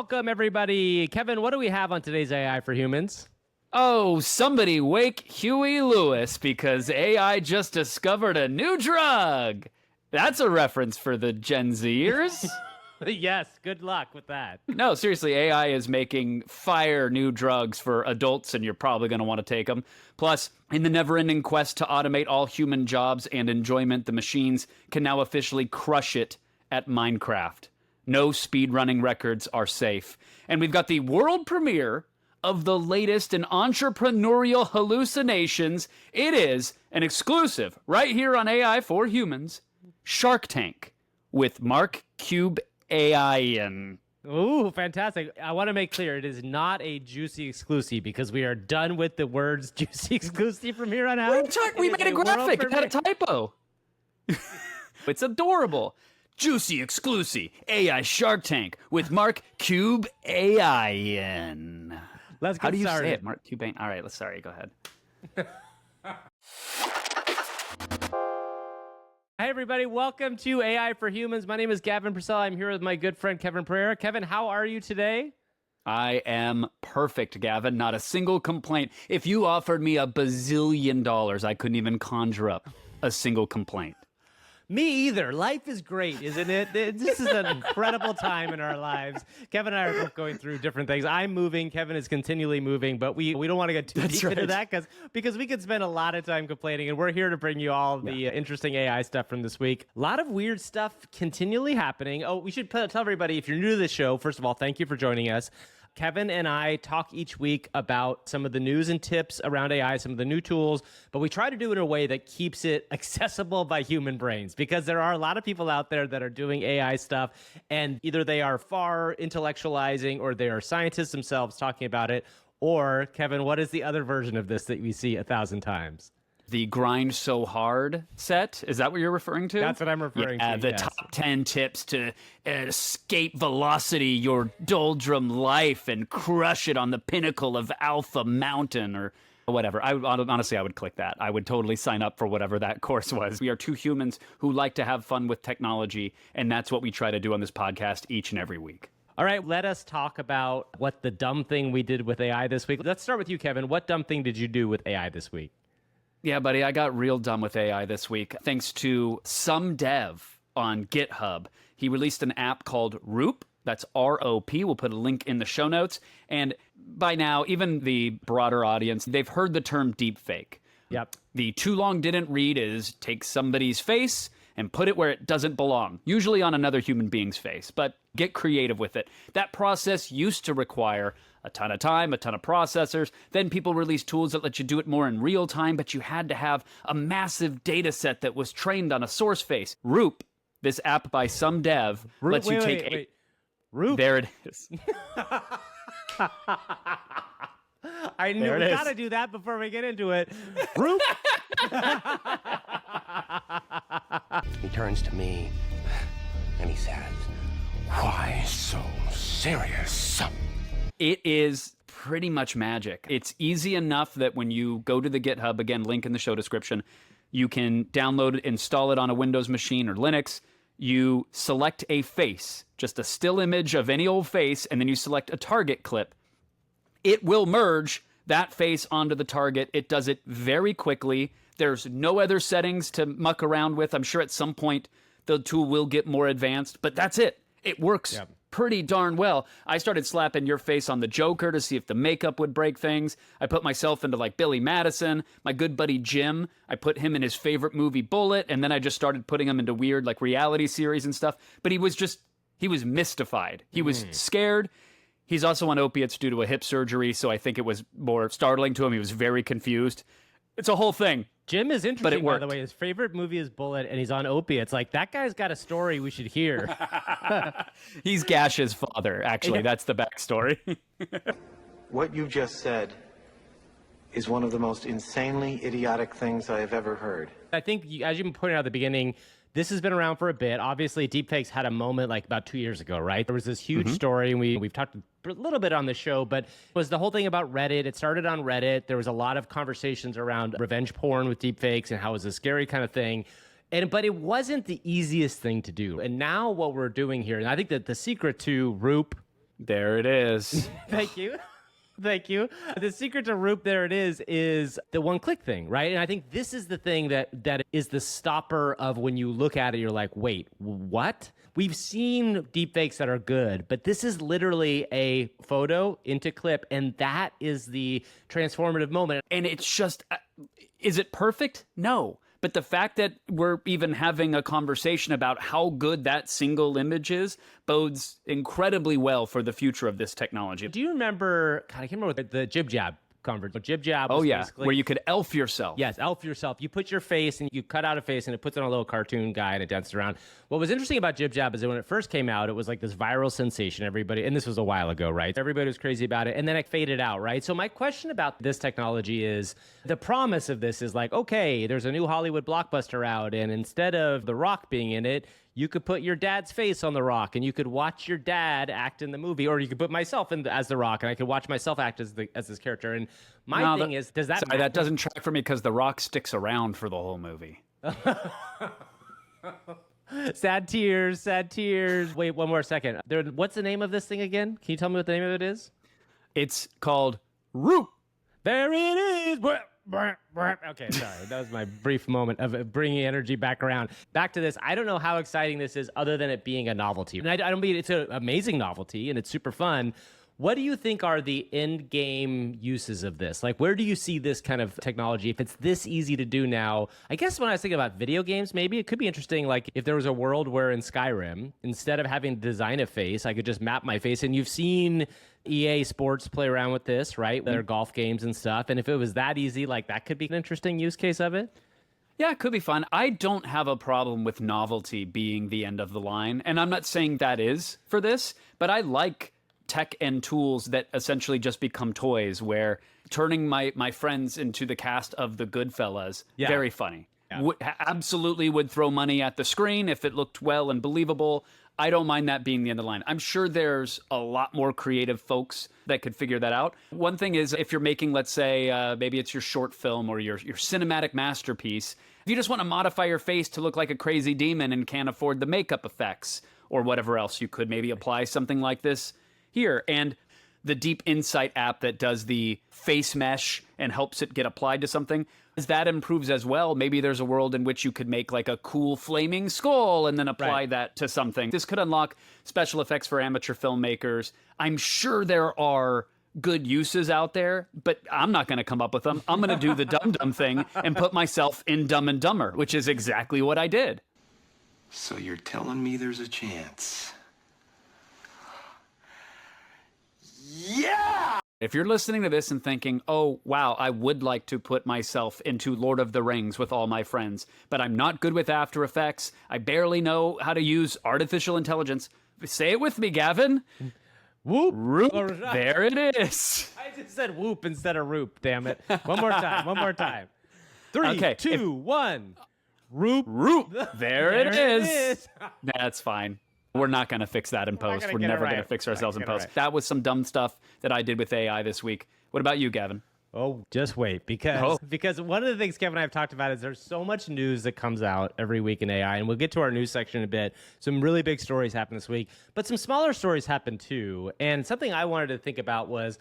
Welcome, everybody. Kevin, what do we have on today's AI for Humans? Oh, somebody wake Huey Lewis because AI just discovered a new drug. That's a reference for the Gen Zers. Yes, good luck with that. No, seriously, AI is making fire new drugs for adults, and you're probably going to want to take them. Plus, in the never-ending quest to automate all human jobs and enjoyment, the machines can now officially crush it at Minecraft. No speedrunning records are safe. And we've got the world premiere of the latest in entrepreneurial hallucinations. It is an exclusive right here on AI for Humans, Shark Tank with Mark Cub-AI-n. Ooh, fantastic. I want to make clear, it is not a juicy exclusive because we are done with the words juicy exclusive from here on out. We made a graphic. It had a typo. It's adorable. Juicy exclusive AI Shark Tank with Mark Cub-AI-n. Let's get How do you started. say it, Mark Cuban? All right, sorry, go ahead. Hey, everybody. Welcome to AI for Humans. My name is Gavin Purcell. I'm here with my good friend, Kevin Pereira. Kevin, how are you today? I am perfect, Gavin. Not a single complaint. If you offered me $1 bazillion, I couldn't even conjure up a single complaint. Me either. Life is great, isn't it? This is an incredible time in our lives. Kevin and I are both going through different things. I'm moving. Kevin is continually moving, but we don't want to get too deep into that because we could spend a lot of time complaining, and we're here to bring you all the interesting AI stuff from this week. A lot of weird stuff continually happening. Oh, we should tell everybody, if you're new to the show, first of all, thank you for joining us. Kevin and I talk each week about some of the news and tips around AI, some of the new tools, but we try to do it in a way that keeps it accessible by human brains, because there are a lot of people out there that are doing AI stuff, and either they are far intellectualizing or they are scientists themselves talking about it. Or, Kevin, what is the other version of this that we see 1,000 times? The Grind So Hard set? Is that what you're referring to? That's what I'm referring to. The top 10 tips to escape velocity your doldrum life and crush it on the pinnacle of Alpha Mountain or whatever. Honestly, I would click that. I would totally sign up for whatever that course was. We are two humans who like to have fun with technology, and that's what we try to do on this podcast each and every week. All right, let us talk about what the dumb thing we did with AI this week. Let's start with you, Kevin. What dumb thing did you do with AI this week? Yeah, buddy, I got real dumb with AI this week. Thanks to some dev on GitHub. He released an app called Roop. That's R-O-P. We'll put a link in the show notes. And by now, even the broader audience, they've heard the term deepfake. Yep. The too long didn't read is take somebody's face and put it where it doesn't belong, usually on another human being's face, but get creative with it. That process used to require a ton of time, a ton of processors. Then people released tools that let you do it more in real time, but you had to have a massive data set that was trained on a source face. Roop, this app by some dev, lets you take Roop. There it is. I knew we gotta do that before we get into it. Roop. He turns to me and he says, "Why so serious?" It is pretty much magic. It's easy enough that when you go to the GitHub, again, link in the show description, you can download it, install it on a Windows machine or Linux. You select a face, just a still image of any old face, and then you select a target clip. It will merge that face onto the target. It does it very quickly. There's no other settings to muck around with. I'm sure at some point the tool will get more advanced, but that's it. It works pretty darn well. I started slapping your face on the Joker to see if the makeup would break things. I put myself into like Billy Madison. My good buddy Jim, I put him in his favorite movie Bullet, and then I just started putting him into weird like reality series and stuff. But he was mystified. He was scared. He's also on opiates due to a hip surgery, so I think it was more startling to him. He was very confused. It's a whole thing. Jim is interesting, but it by worked. the way. His favorite movie is Bullet, and he's on opiates. Like, that guy's got a story we should hear. He's Gash's father, actually. That's the backstory. What you just said is one of the most insanely idiotic things I have ever heard. I think, as you pointed out at the beginning, this has been around for a bit. Obviously, deepfakes had a moment like about 2 years ago, right? There was this huge story, and we've talked a little bit on the show, but it was the whole thing about Reddit. It started on Reddit. There was a lot of conversations around revenge porn with deepfakes and how it was a scary kind of thing. But it wasn't the easiest thing to do. And now what we're doing here, and I think that the secret to Roop, There it is. Thank you. Thank you. The secret to Roop, there it is the one-click thing, right? And I think this is the thing that is the stopper of when you look at it, you're like, wait, what? We've seen deepfakes that are good, but this is literally a photo into clip, and that is the transformative moment. And it's just, is it perfect? No. But the fact that we're even having a conversation about how good that single image is bodes incredibly well for the future of this technology. Do you remember, God, I can't remember the Jib Jab conversation. Jib Jab was where you could elf yourself. Yes, elf yourself. You put your face and you cut out a face and it puts on a little cartoon guy and it dances around. What was interesting about Jib Jab is that when it first came out, it was like this viral sensation. Everybody, and this was a while ago, right? Everybody was crazy about it, and then it faded out, right? So my question about this technology is, the promise of this is like, okay, there's a new Hollywood blockbuster out, and instead of The Rock being in it, you could put your dad's face on The Rock, and you could watch your dad act in the movie, or you could put myself as The Rock, and I could watch myself act as this character. And my thing is, does that sorry, that doesn't track for me because The Rock sticks around for the whole movie. Sad tears, sad tears. Wait, one more second. What's the name of this thing again? Can you tell me what the name of it is? It's called Roop. There it is. Okay, sorry. That was my brief moment of bringing energy back around. Back to this. I don't know how exciting this is other than it being a novelty. And I don't mean it's an amazing novelty and it's super fun. What do you think are the end game uses of this? Like, where do you see this kind of technology? If it's this easy to do now, I guess when I was thinking about video games, maybe it could be interesting. Like if there was a world where in Skyrim, instead of having to design a face, I could just map my face. And you've seen EA Sports play around with this, right? Their golf games and stuff. And if it was that easy, like that could be an interesting use case of it. Yeah, it could be fun. I don't have a problem with novelty being the end of the line. And I'm not saying that is for this, but I like tech and tools that essentially just become toys, where turning my friends into the cast of the Goodfellas, very funny. Yeah. Absolutely would throw money at the screen if it looked well and believable. I don't mind that being the end of the line. I'm sure there's a lot more creative folks that could figure that out. One thing is, if you're making, let's say, maybe it's your short film or your cinematic masterpiece, if you just want to modify your face to look like a crazy demon and can't afford the makeup effects or whatever else, you could maybe apply something like this here. And the Deep Insight app that does the face mesh and helps it get applied to something, as that improves as well, maybe there's a world in which you could make like a cool flaming skull and then apply that to something. This could unlock special effects for amateur filmmakers. I'm sure there are good uses out there, but I'm not going to come up with them. I'm going to do the dumb thing and put myself in Dumb and Dumber, which is exactly what I did. So you're telling me there's a chance? Yeah! If you're listening to this and thinking, oh, wow, I would like to put myself into Lord of the Rings with all my friends, but I'm not good with After Effects, I barely know how to use artificial intelligence, say it with me, Gavin. Whoop. Roop. There it is. I just said whoop instead of Roop, damn it. One more time, one more time. 3, Okay, 2, 1. Roop. Roop. There it is. is. That's fine. We're not going to fix that in post. We're never going to fix ourselves in post. Right. That was some dumb stuff that I did with AI this week. What about you, Gavin? Oh, just wait, because one of the things Kevin and I have talked about is there's so much news that comes out every week in AI, and we'll get to our news section in a bit. Some really big stories happen this week, but some smaller stories happen too. And something I wanted to think about was,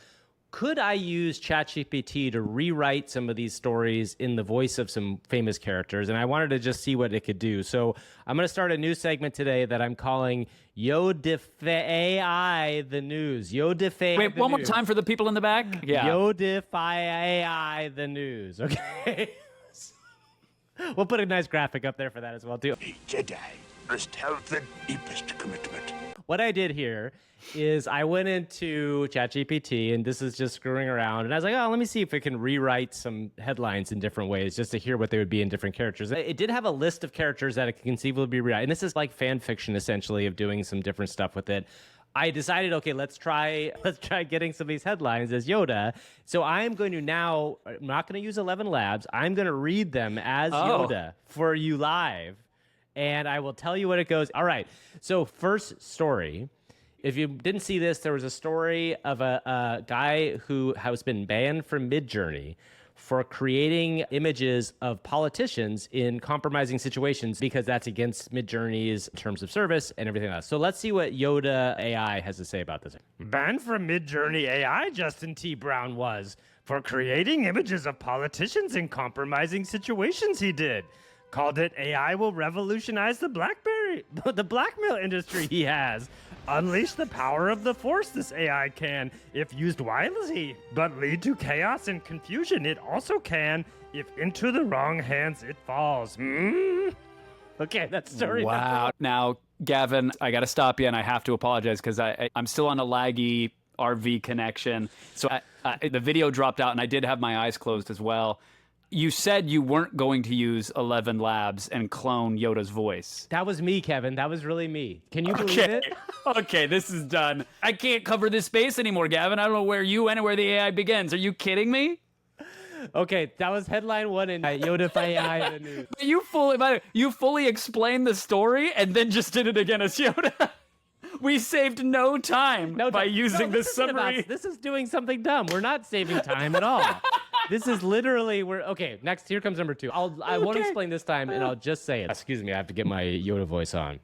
could I use ChatGPT to rewrite some of these stories in the voice of some famous characters? And I wanted to just see what it could do. So I'm going to start a new segment today that I'm calling Yoda-if-AI the news. Yoda-if-AI. Wait, one more time for the people in the back? Yeah. Yoda-if-AI the news. Okay. We'll put a nice graphic up there for that as well, too. A Jedi must have the deepest commitment. What I did here is I went into ChatGPT, and this is just screwing around, and I was like, oh, let me see if it can rewrite some headlines in different ways just to hear what they would be in different characters. It did have a list of characters that it could conceivably be rewritten, and this is like fan fiction, essentially, of doing some different stuff with it. I decided, okay, let's try getting some of these headlines as Yoda. So I'm going to now, I'm not going to use 11 Labs. I'm going to read them as Yoda for you live, and I will tell you what it goes. All right, so first story. If you didn't see this, there was a story of a guy who has been banned from Midjourney for creating images of politicians in compromising situations because that's against Midjourney's terms of service and everything else. So let's see what Yoda-AI has to say about this. Banned from Midjourney AI, Justin T. Brown was for creating images of politicians in compromising situations he did. Called it AI will revolutionize the blackmail industry he has. Unleash the power of the force this AI can, if used wisely, but lead to chaos and confusion. It also can, if into the wrong hands it falls. Okay, that's story. Wow. Now, Gavin, I got to stop you, and I have to apologize because I'm still on a laggy RV connection. So the video dropped out, and I did have my eyes closed as well. You said you weren't going to use 11 Labs and clone Yoda's voice. That was me, Kevin. That was really me. Can you believe it? Okay, this is done. I can't cover this space anymore, Gavin. I don't know where you end and where the AI begins. Are you kidding me? Okay, that was headline one in Yoda-if-AI the news. You fully explained the story and then just did it again as Yoda. We saved no time by using this summary. This is doing something dumb. We're not saving time at all. This is literally okay. Next, here comes number two. I won't explain this time, and I'll just say it. Excuse me, I have to get my Yoda voice on.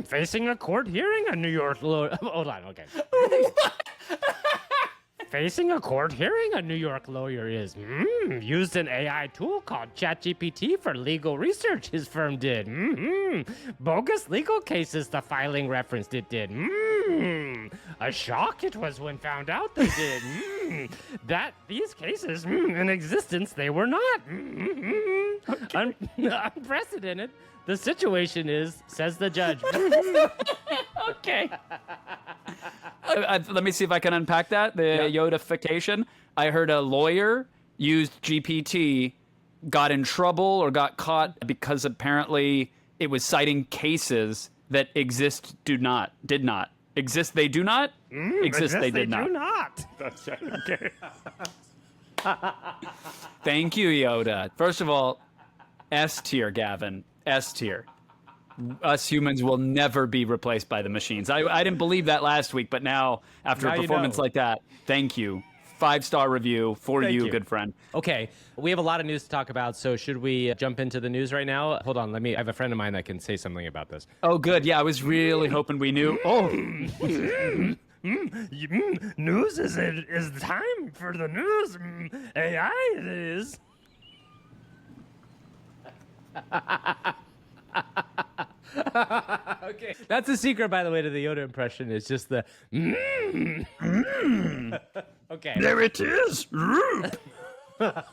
Facing a court hearing, a New York lawyer. Hold on, okay. Facing a court hearing, a New York lawyer is used an AI tool called ChatGPT for legal research. His firm did. Bogus legal cases. The filing referenced it did. A shock it was when found out they did. That these cases in existence they were not. Unprecedented. The situation is, says the judge. Okay. Let me see if I can unpack that. The Yoda-fication. I heard a lawyer used GPT, got in trouble or got caught because apparently it was citing cases that exist, did not. Exist, they do not? Exist, they did not. Do not. That's right. Okay. Thank you, Yoda. First of all, S tier, Gavin. S tier. Us humans will never be replaced by the machines. I didn't believe that last week, but now, after a performance like that, thank you. 5-star review for you, good friend. Okay, we have a lot of news to talk about, so should we jump into the news right now? Hold on, I have a friend of mine that can say something about this. Oh, good. Yeah, I was really hoping we knew. Oh. News is time for the news. AI it is. Okay, that's a secret, by the way, to the Yoda impression. It's just the Okay. There it is. Roop. What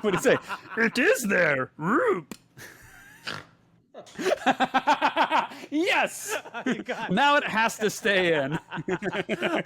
did it say? It is there. Roop. Yes. Now it has to stay in.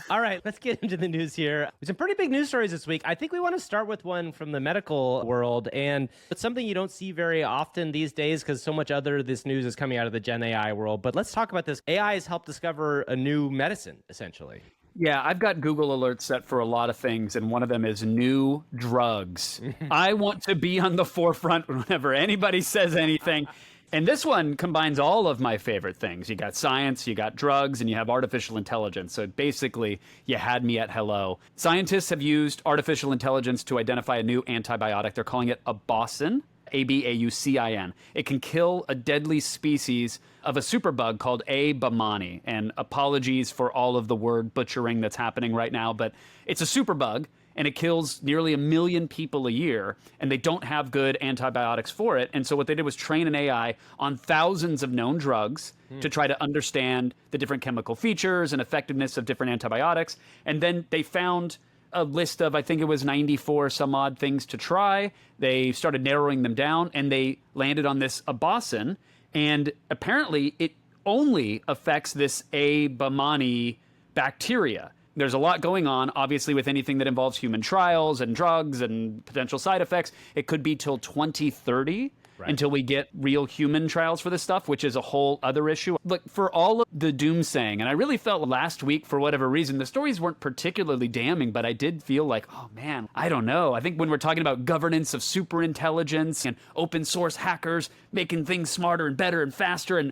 All right, let's get into the news here. There's some pretty big news stories this week. I think we want to start with one from the medical world, and it's something you don't see very often these days because so much this news is coming out of the Gen AI world. But let's talk about this. AI has helped discover a new medicine, essentially. Yeah, I've got Google alerts set for a lot of things, and one of them is new drugs. I want to be on the forefront whenever anybody says anything. And this one combines all of my favorite things. You got science, you got drugs, and you have artificial intelligence. So basically, you had me at hello. Scientists have used artificial intelligence to identify a new antibiotic. They're calling it a Boston, A-B-A-U-C-I-N. It can kill a deadly species of a superbug called A. baumannii. And apologies for all of the word butchering that's happening right now, but it's a superbug. And it kills nearly 1 million people a year, and they don't have good antibiotics for it. And so what they did was train an AI on thousands of known drugs to try to understand the different chemical features and effectiveness of different antibiotics. And then they found a list of, I think it was 94 some odd things to try. They started narrowing them down, and they landed on this Abasin. And apparently, it only affects this A. baumannii bacteria. There's a lot going on, obviously, with anything that involves human trials and drugs and potential side effects. It could be till 2030 until we get real human trials for this stuff, which is a whole other issue. Look, for all of the doomsaying, and I really felt last week, for whatever reason, the stories weren't particularly damning, but I did feel like, oh man, I don't know. I think when we're talking about governance of superintelligence and open source hackers making things smarter and better and faster, and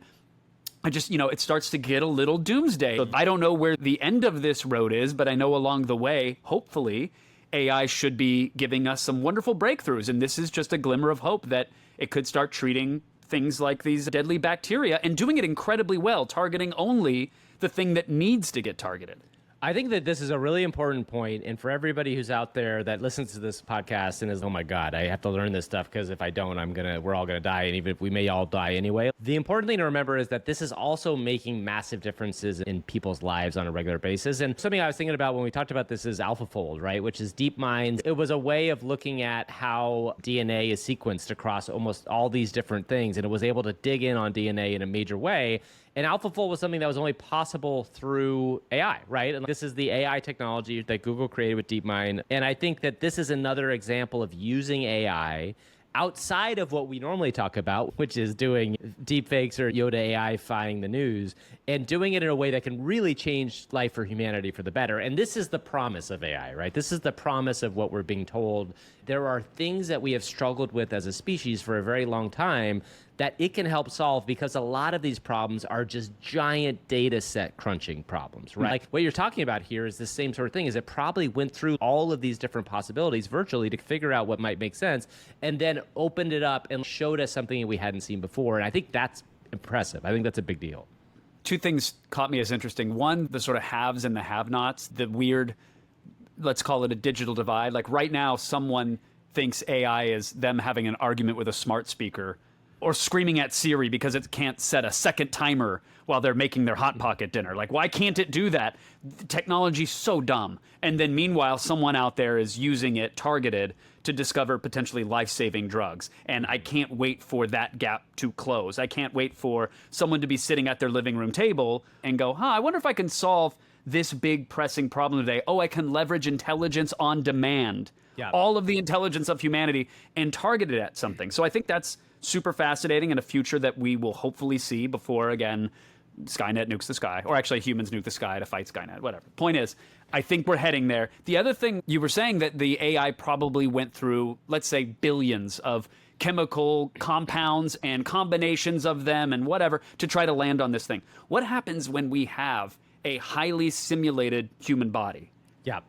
it starts to get a little doomsday. So I don't know where the end of this road is, but I know along the way, hopefully, AI should be giving us some wonderful breakthroughs. And this is just a glimmer of hope that it could start treating things like these deadly bacteria and doing it incredibly well, targeting only the thing that needs to get targeted. I think that this is a really important point, and for everybody who's out there that listens to this podcast and is, oh my God, I have to learn this stuff because if I don't, we're all gonna die, and even if we may all die anyway. The important thing to remember is that this is also making massive differences in people's lives on a regular basis. And something I was thinking about when we talked about this is AlphaFold, right? Which is DeepMind's. It was a way of looking at how DNA is sequenced across almost all these different things, and it was able to dig in on DNA in a major way. And AlphaFold was something that was only possible through AI, right? And this is the AI technology that Google created with DeepMind. And I think that this is another example of using AI outside of what we normally talk about, which is doing deepfakes or Yoda-AI-fying the news, and doing it in a way that can really change life for humanity for the better. And this is the promise of AI, right? This is the promise of what we're being told. There are things that we have struggled with as a species for a very long time that it can help solve, because a lot of these problems are just giant data set crunching problems, right? Like what you're talking about here is the same sort of thing, is it probably went through all of these different possibilities virtually to figure out what might make sense, and then opened it up and showed us something that we hadn't seen before. And I think that's impressive. I think that's a big deal. Two things caught me as interesting. One, the sort of haves and the have-nots, the weird, let's call it a digital divide. Like right now, someone thinks AI is them having an argument with a smart speaker, or screaming at Siri because it can't set a second timer while they're making their Hot Pocket dinner. Like, why can't it do that? Technology's so dumb. And then meanwhile, someone out there is using it targeted to discover potentially life-saving drugs. And I can't wait for that gap to close. I can't wait for someone to be sitting at their living room table and go, I wonder if I can solve this big pressing problem today. Oh, I can leverage intelligence on demand. Yeah. All of the intelligence of humanity and target it at something. So I think that's super fascinating, and a future that we will hopefully see before, again, Skynet nukes the sky, or actually humans nuke the sky to fight Skynet, whatever. Point is, I think we're heading there. The other thing, you were saying that the AI probably went through, let's say, billions of chemical compounds and combinations of them and whatever to try to land on this thing. What happens when we have a highly simulated human body? Yeah.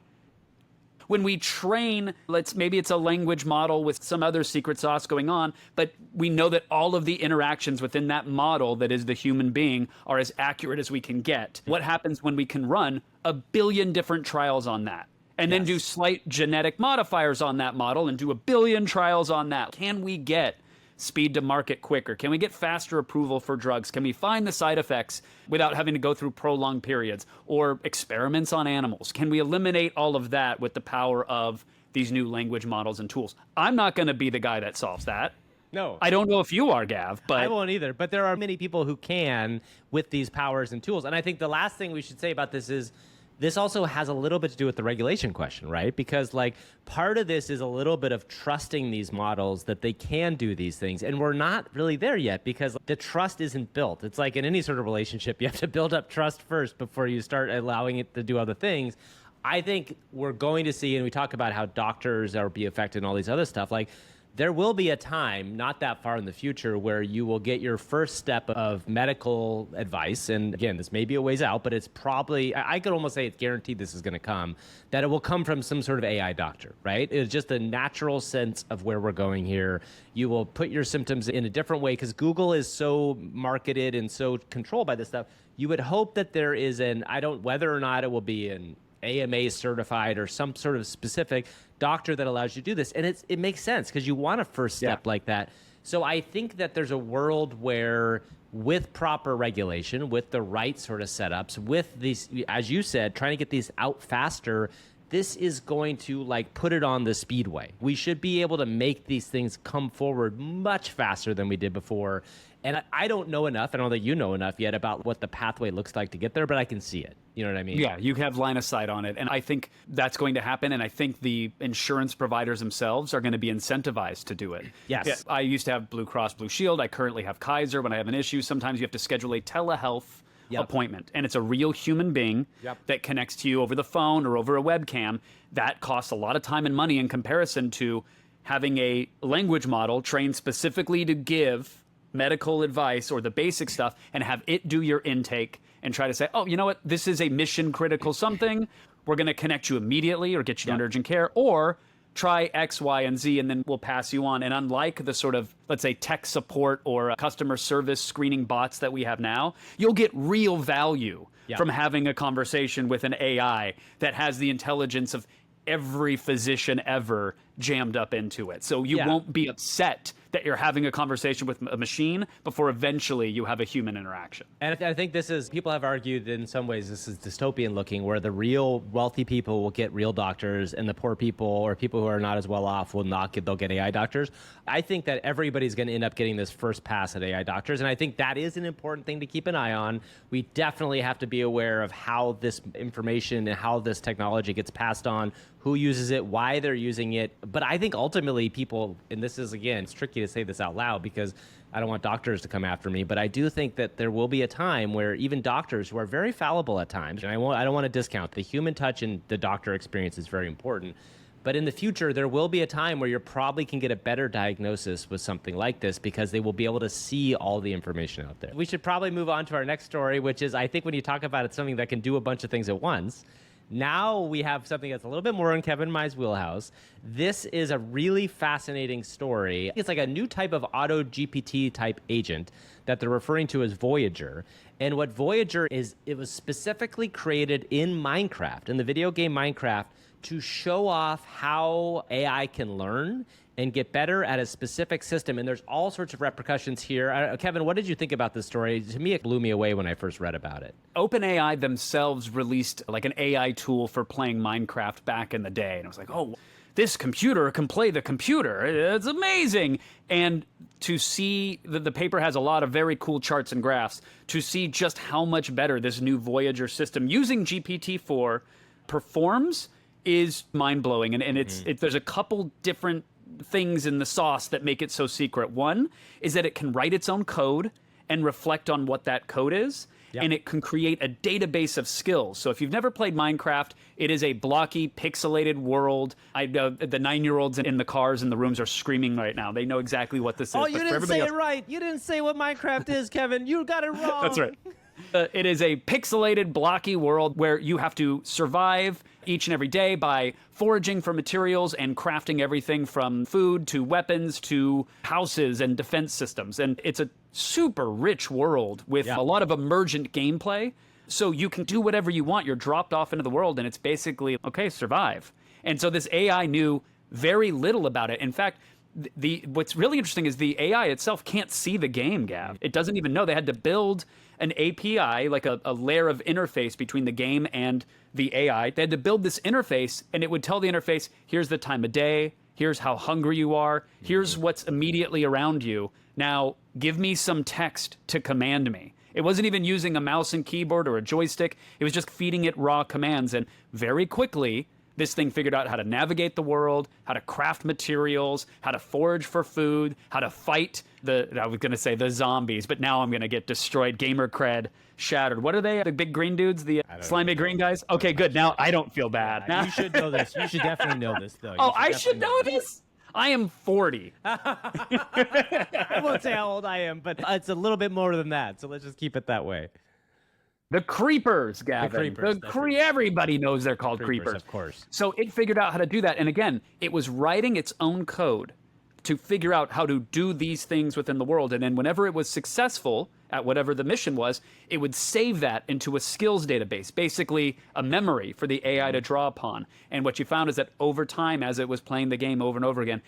When we train, maybe it's a language model with some other secret sauce going on, but we know that all of the interactions within that model that is the human being are as accurate as we can get. What happens when we can run a billion different trials on that? And then do slight genetic modifiers on that model and do a billion trials on that? Can we get speed to market quicker? Can we get faster approval for drugs? Can we find the side effects without having to go through prolonged periods or experiments on animals? Can we eliminate all of that with the power of these new language models and tools? I'm not going to be the guy that solves that. No. I don't know if you are, Gav, but I won't either. But there are many people who can with these powers and tools. And I think the last thing we should say about this is this also has a little bit to do with the regulation question, right? Because like part of this is a little bit of trusting these models that they can do these things. And we're not really there yet because the trust isn't built. It's like in any sort of relationship, you have to build up trust first before you start allowing it to do other things. I think we're going to see, and we talk about how doctors are be affected and all these other stuff, like there will be a time, not that far in the future, where you will get your first step of medical advice. And again, this may be a ways out, but it's probably, I could almost say it's guaranteed this is going to come, that it will come from some sort of AI doctor, right? It's just a natural sense of where we're going here. You will put your symptoms in a different way because Google is so marketed and so controlled by this stuff. You would hope that there is whether or not it will be an AMA certified or some sort of specific doctor that allows you to do this. And it makes sense because you want a first step like that. So I think that there's a world where with proper regulation, with the right sort of setups, with these, as you said, trying to get these out faster, this is going to like put it on the speedway. We should be able to make these things come forward much faster than we did before. And I don't know enough, I don't think you know enough yet about what the pathway looks like to get there, but I can see it. You know what I mean? Yeah, you have line of sight on it. And I think that's going to happen. And I think the insurance providers themselves are going to be incentivized to do it. Yes. Yeah, I used to have Blue Cross Blue Shield. I currently have Kaiser. When I have an issue, sometimes you have to schedule a telehealth appointment. And it's a real human being that connects to you over the phone or over a webcam. That costs a lot of time and money in comparison to having a language model trained specifically to give medical advice or the basic stuff and have it do your intake and try to say, oh, you know what, this is a mission critical something. We're going to connect you immediately or get you to urgent care, or try X, Y, and Z, and then we'll pass you on. And unlike the sort of, let's say, tech support or customer service screening bots that we have now, you'll get real value from having a conversation with an AI that has the intelligence of every physician ever jammed up into it. So you won't be upset that you're having a conversation with a machine before eventually you have a human interaction. And I think this is, people have argued that in some ways this is dystopian looking, where the real wealthy people will get real doctors and the poor people or people who are not as well off will not get, they'll get AI doctors. I think that everybody's going to end up getting this first pass at AI doctors. And I think that is an important thing to keep an eye on. We definitely have to be aware of how this information and how this technology gets passed on, who uses it, why they're using it. But I think ultimately people, and this is, again, it's tricky to say this out loud because I don't want doctors to come after me, but I do think that there will be a time where even doctors who are very fallible at times, and I don't want to discount the human touch and the doctor experience is very important, but in the future, there will be a time where you probably can get a better diagnosis with something like this because they will be able to see all the information out there. We should probably move on to our next story, which is, I think when you talk about it, something that can do a bunch of things at once. Now we have something that's a little bit more in Kevin Mai's wheelhouse. This is a really fascinating story. It's like a new type of auto GPT type agent that they're referring to as Voyager. And what Voyager is, it was specifically created in Minecraft, in the video game Minecraft, to show off how AI can learn and get better at a specific system. And there's all sorts of repercussions here. Kevin, what did you think about this story? To me, it blew me away when I first read about it. OpenAI themselves released like an AI tool for playing Minecraft back in the day. And I was like, oh, this computer can play the computer. It's amazing. And to see that the paper has a lot of very cool charts and graphs, to see just how much better this new Voyager system using GPT-4 performs is mind-blowing. And there's a couple different things in the sauce that make it so secret. One is that it can write its own code and reflect on what that code is. Yep. And it can create a database of skills. So if you've never played Minecraft, it is a blocky, pixelated world. I know the 9-year-olds in the cars in the rooms are screaming right now. They know exactly what this is. Oh, you didn't say it right. You didn't say what Minecraft is, Kevin. You got it wrong. That's right. It is a pixelated, blocky world where you have to survive each and every day by foraging for materials and crafting everything from food to weapons to houses and defense systems. And it's a super rich world with a lot of emergent gameplay. So you can do whatever you want. You're dropped off into the world and it's basically, okay, survive. And so this AI knew very little about it. In fact, what's really interesting is the AI itself can't see the game, Gav. It doesn't even know. They had to build an API, like a layer of interface between the game and the AI. They had to build this interface, and it would tell the interface, here's the time of day, here's how hungry you are, here's what's immediately around you. Now, give me some text to command me. It wasn't even using a mouse and keyboard or a joystick. It was just feeding it raw commands, and very quickly, this thing figured out how to navigate the world, how to craft materials, how to forage for food, how to fight I was going to say the zombies, but now I'm going to get destroyed. Gamer cred shattered. What are they? The big green dudes? The slimy green guys? Okay, good. Now I don't feel bad. You should know this. You should definitely know this, though. I should know this? I am 40. I won't say how old I am, but it's a little bit more than that, so let's just keep it that way. The creepers, Gavin. The creepers. Everybody knows they're called creepers. Of course. So it figured out how to do that. And again, it was writing its own code to figure out how to do these things within the world. And then whenever it was successful at whatever the mission was, it would save that into a skills database, basically a memory for the AI to draw upon. And what you found is that over time, as it was playing the game over and over again,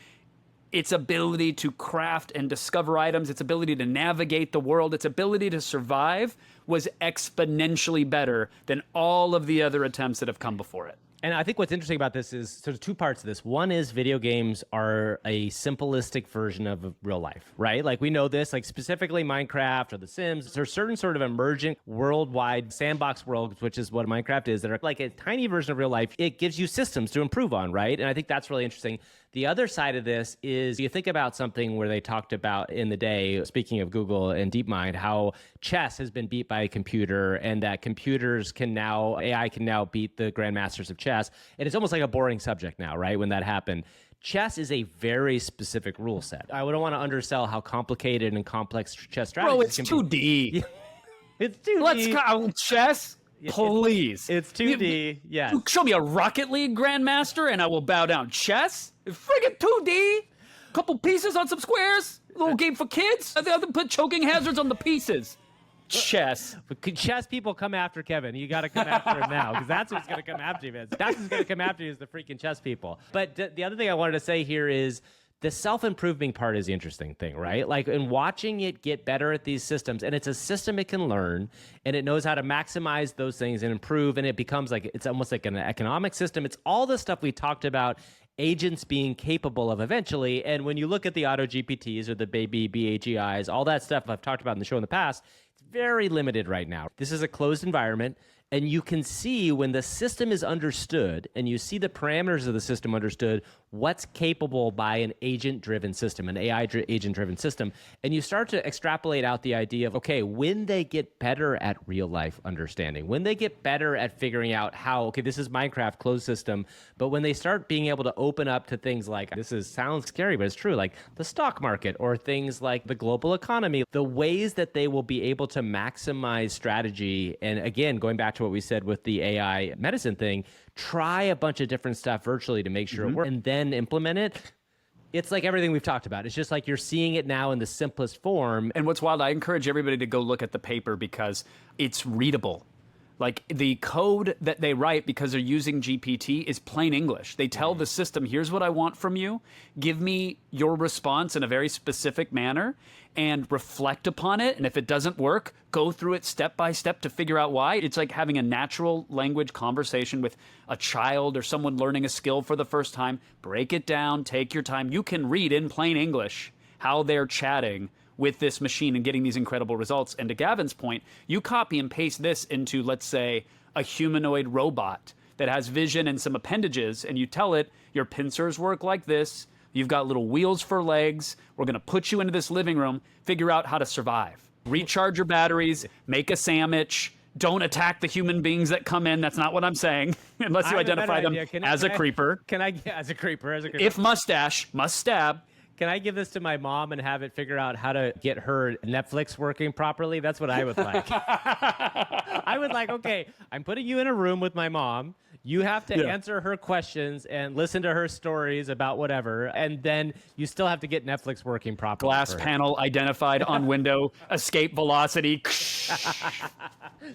its ability to craft and discover items, its ability to navigate the world, its ability to survive was exponentially better than all of the other attempts that have come before it. And I think what's interesting about this is there's two parts to this. One is video games are a simplistic version of real life, right? Like we know this, like specifically Minecraft or The Sims. There's certain sort of emergent worldwide sandbox worlds, which is what Minecraft is, that are like a tiny version of real life. It gives you systems to improve on, right? And I think that's really interesting. The other side of this is you think about something where they talked about in the day, speaking of Google and DeepMind, how chess has been beat by a computer and that AI can now beat the grandmasters of chess. And it's almost like a boring subject now, right? When that happened. chess is a very specific rule set. I wouldn't want to undersell how complicated and complex chess strategies Bro, it's can 2D. be. It's 2D. Let's go chess. Please. It's 2D, yes. You show me a Rocket League Grandmaster and I will bow down. Chess? Friggin' 2D? Couple pieces on some squares? A little game for kids? They put choking hazards on the pieces. Chess. But chess people come after Kevin. You got to come after him now, because that's who's going to come after you. That's who's going to come after you is the freaking chess people. But the other thing I wanted to say here is the self-improving part is the interesting thing, right? Like in watching it get better at these systems, and it's a system it can learn, and it knows how to maximize those things and improve, and it becomes like, it's almost like an economic system. It's all the stuff we talked about agents being capable of eventually. And when you look at the auto GPTs or the baby BAGIs, all that stuff I've talked about in the show in the past, it's very limited right now. This is a closed environment, and you can see when the system is understood and you see the parameters of the system understood, what's capable by an agent-driven system, an AI agent-driven system. And you start to extrapolate out the idea of, okay, when they get better at real-life understanding, when they get better at figuring out how, okay, this is Minecraft closed system, but when they start being able to open up to things like, sounds scary, but it's true, like the stock market or things like the global economy, the ways that they will be able to maximize strategy. And again, going back to what we said with the AI medicine thing, try a bunch of different stuff virtually to make sure it works and then implement it. It's like everything we've talked about. It's just like you're seeing it now in the simplest form. And what's wild, I encourage everybody to go look at the paper because it's readable. Like the code that they write, because they're using GPT, is plain English. They tell the system, here's what I want from you. Give me your response in a very specific manner and reflect upon it. And if it doesn't work, go through it step by step to figure out why. It's like having a natural language conversation with a child or someone learning a skill for the first time. Break it down, take your time. You can read in plain English how they're chatting with this machine and getting these incredible results. And to Gavin's point, you copy and paste this into, let's say, a humanoid robot that has vision and some appendages, and you tell it, your pincers work like this, you've got little wheels for legs, we're gonna put you into this living room, figure out how to survive. Recharge your batteries, make a sandwich, don't attack the human beings that come in, that's not what I'm saying, unless you identify them as a creeper. As a creeper. If mustache, must stab. Can I give this to my mom and have it figure out how to get her Netflix working properly? That's what I would like. I would like, okay, I'm putting you in a room with my mom. You have to answer her questions and listen to her stories about whatever. And then you still have to get Netflix working properly. Glass panel identified on window, escape velocity.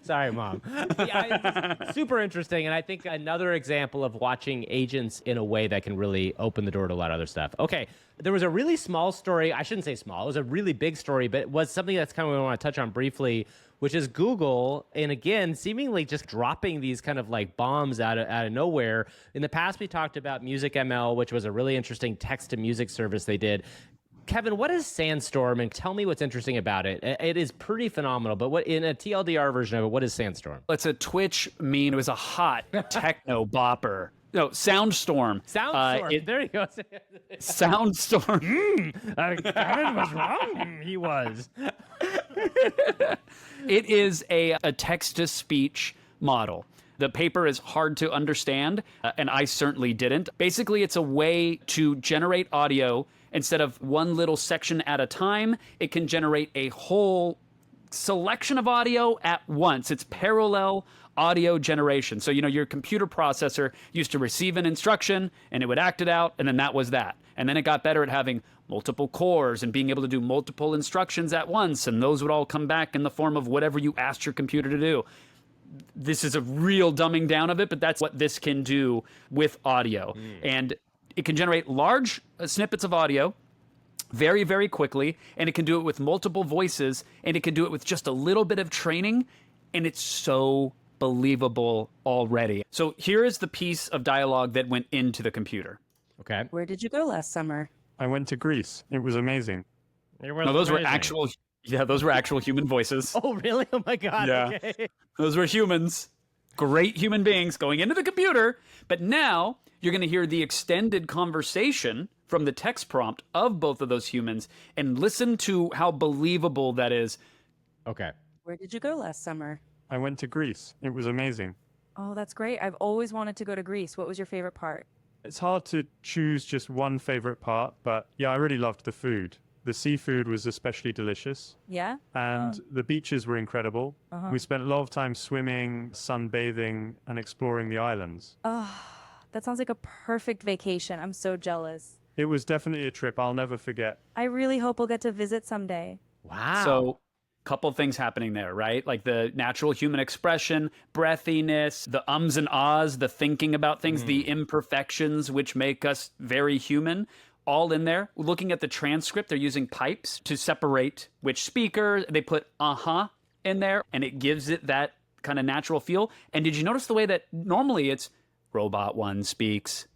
Sorry, Mom. Yeah, it's super interesting. And I think another example of watching agents in a way that can really open the door to a lot of other stuff. Okay, there was a really small story. I shouldn't say small. It was a really big story, but it was something that's kind of what I want to touch on briefly, which is Google, and again, seemingly just dropping these kind of like bombs out of nowhere. In the past, we talked about Music ML, which was a really interesting text-to-music service they did. Kevin, what is SoundStorm, and tell me what's interesting about it? It is pretty phenomenal, but what in a TLDR version of it, what is SoundStorm? It's a Twitch meme. It was a hot techno bopper. No, SoundStorm. SoundStorm. There you go. SoundStorm. Kevin was wrong. He was. It is a text-to-speech model. The paper is hard to understand, and I certainly didn't. Basically, it's a way to generate audio. Instead of one little section at a time, it can generate a whole selection of audio at once. It's parallel audio generation. So, your computer processor used to receive an instruction, and it would act it out, and then that was that. And then it got better at having multiple cores and being able to do multiple instructions at once, and those would all come back in the form of whatever you asked your computer to do. This is a real dumbing down of it, but that's what this can do with audio. And it can generate large snippets of audio very, very quickly, and it can do it with multiple voices, and it can do it with just a little bit of training, and it's so believable already. So here is the piece of dialogue that went into the computer. Okay. Where did you go last summer? I went to Greece. It was amazing. No, those were actual human voices. Oh, really? Oh, my God. Yeah. Okay. Those were humans. Great human beings going into the computer. But now you're going to hear the extended conversation from the text prompt of both of those humans and listen to how believable that is. Okay. Where did you go last summer? I went to Greece. It was amazing. Oh, that's great. I've always wanted to go to Greece. What was your favorite part? It's hard to choose just one favorite part, but yeah, I really loved the food. The seafood was especially delicious, Yeah? and the beaches were incredible. We spent a lot of time swimming, sunbathing, and exploring the islands. That sounds like a perfect vacation. I'm so jealous. It was definitely a trip I'll never forget. I really hope we'll get to visit someday. Wow. So, couple things happening there, right? Like the natural human expression, breathiness, the ums and ahs, the thinking about things, the imperfections which make us very human, all in there. Looking at the transcript, they're using pipes to separate which speaker. They put in there, and it gives it that kind of natural feel. And did you notice the way that normally it's robot 1 speaks,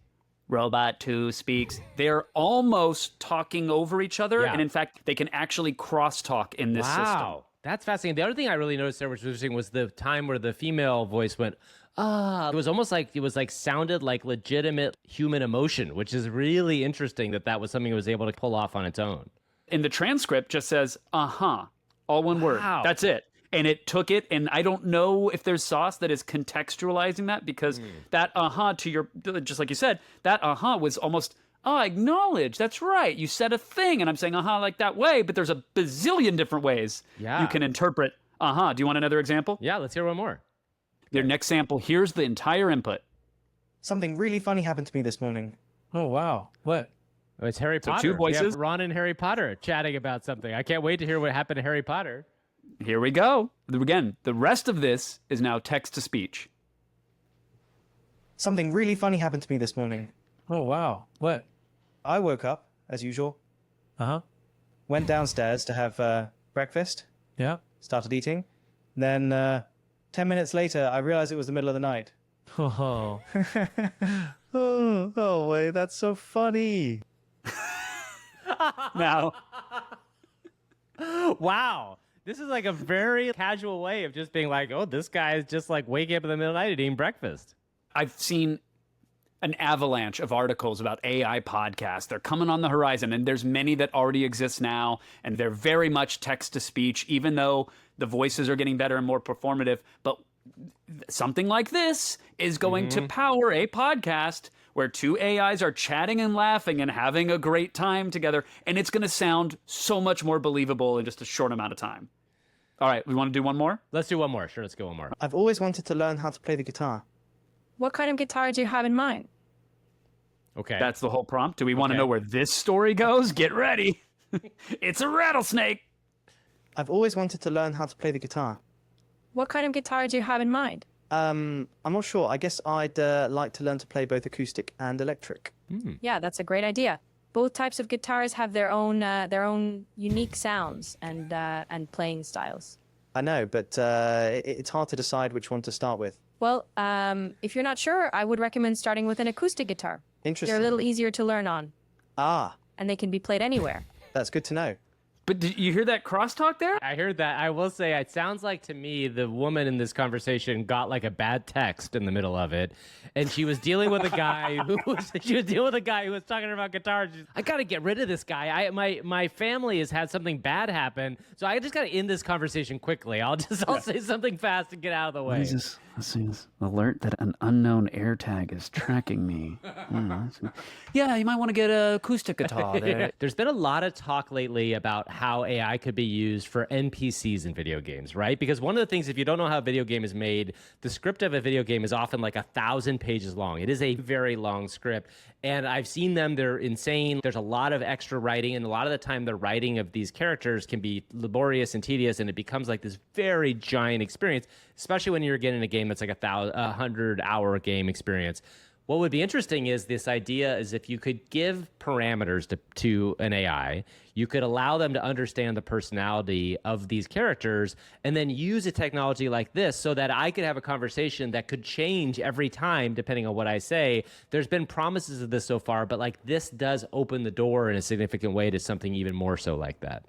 robot 2 speaks? They're almost talking over each other. Yeah. And in fact, they can actually crosstalk in this system. Wow. That's fascinating. The other thing I really noticed there, which was interesting, was the time where the female voice went, It was almost like sounded like legitimate human emotion, which is really interesting that was something it was able to pull off on its own. In the transcript just says, all one word. That's it. And it took it, and I don't know if there's sauce that is contextualizing that, because that to your, just like you said, that was almost, I acknowledge, that's right. You said a thing, and I'm saying like that way, but there's a bazillion different ways you can interpret Do you want another example? Yeah, let's hear one more. Your next sample, here's the entire input. Something really funny happened to me this morning. Oh, wow. What? Oh, it's Harry So Potter. two voices. We have Ron and Harry Potter chatting about something. I can't wait to hear what happened to Harry Potter. Here we go. Again, the rest of this is now text to speech. Something really funny happened to me this morning. Oh, wow. What? I woke up, as usual, Uh-huh. went downstairs to have breakfast, Yeah. started eating. Then 10 minutes later, I realized it was the middle of the night. Oh. Oh, wait, that's so funny. Now, Wow. This is like a very casual way of just being like, oh, this guy is just like waking up in the middle of the night and eating breakfast. I've seen an avalanche of articles about AI podcasts. They're coming on the horizon, and there's many that already exist now, and they're very much text to speech, even though the voices are getting better and more performative. But something like this is going to power a podcast where two AIs are chatting and laughing and having a great time together, and it's going to sound so much more believable in just a short amount of time. All right, we want to do one more? Let's do one more. Sure, let's go one more. I've always wanted to learn how to play the guitar. What kind of guitar do you have in mind? Okay. That's the whole prompt. Do we want to Okay. know where this story goes? Get ready. It's a rattlesnake. I've always wanted to learn how to play the guitar. What kind of guitar do you have in mind? I'm not sure. I guess I'd like to learn to play both acoustic and electric. Yeah, that's a great idea. Both types of guitars have their own unique sounds and playing styles. I know, but it's hard to decide which one to start with. Well, if you're not sure, I would recommend starting with an acoustic guitar. Interesting. They're a little easier to learn on, Ah, and they can be played anywhere. that's good to know. But did you hear that crosstalk there? I heard that. I will say, it sounds like to me the woman in this conversation got like a bad text in the middle of it, and she was dealing with a guy who was talking about guitar. I got to get rid of this guy. My family has had something bad happen, so I just got to end this conversation quickly. I'll say something fast and get out of the way. Let's see this alert that an unknown AirTag is tracking me. Yeah, you might want to get an acoustic guitar there. There's been a lot of talk lately about how AI could be used for NPCs in video games, right? Because one of the things, if you don't know how a video game is made, the script of a video game is often like 1,000 pages long. It is a very long script. And I've seen them, they're insane. There's a lot of extra writing, and a lot of the time the writing of these characters can be laborious and tedious, and it becomes like this very giant experience, especially when you're getting a game that's like a 100-hour game experience. What would be interesting is this idea is if you could give parameters to an AI, you could allow them to understand the personality of these characters and then use a technology like this so that I could have a conversation that could change every time depending on what I say. There's been promises of this so far, but like this does open the door in a significant way to something even more so like that.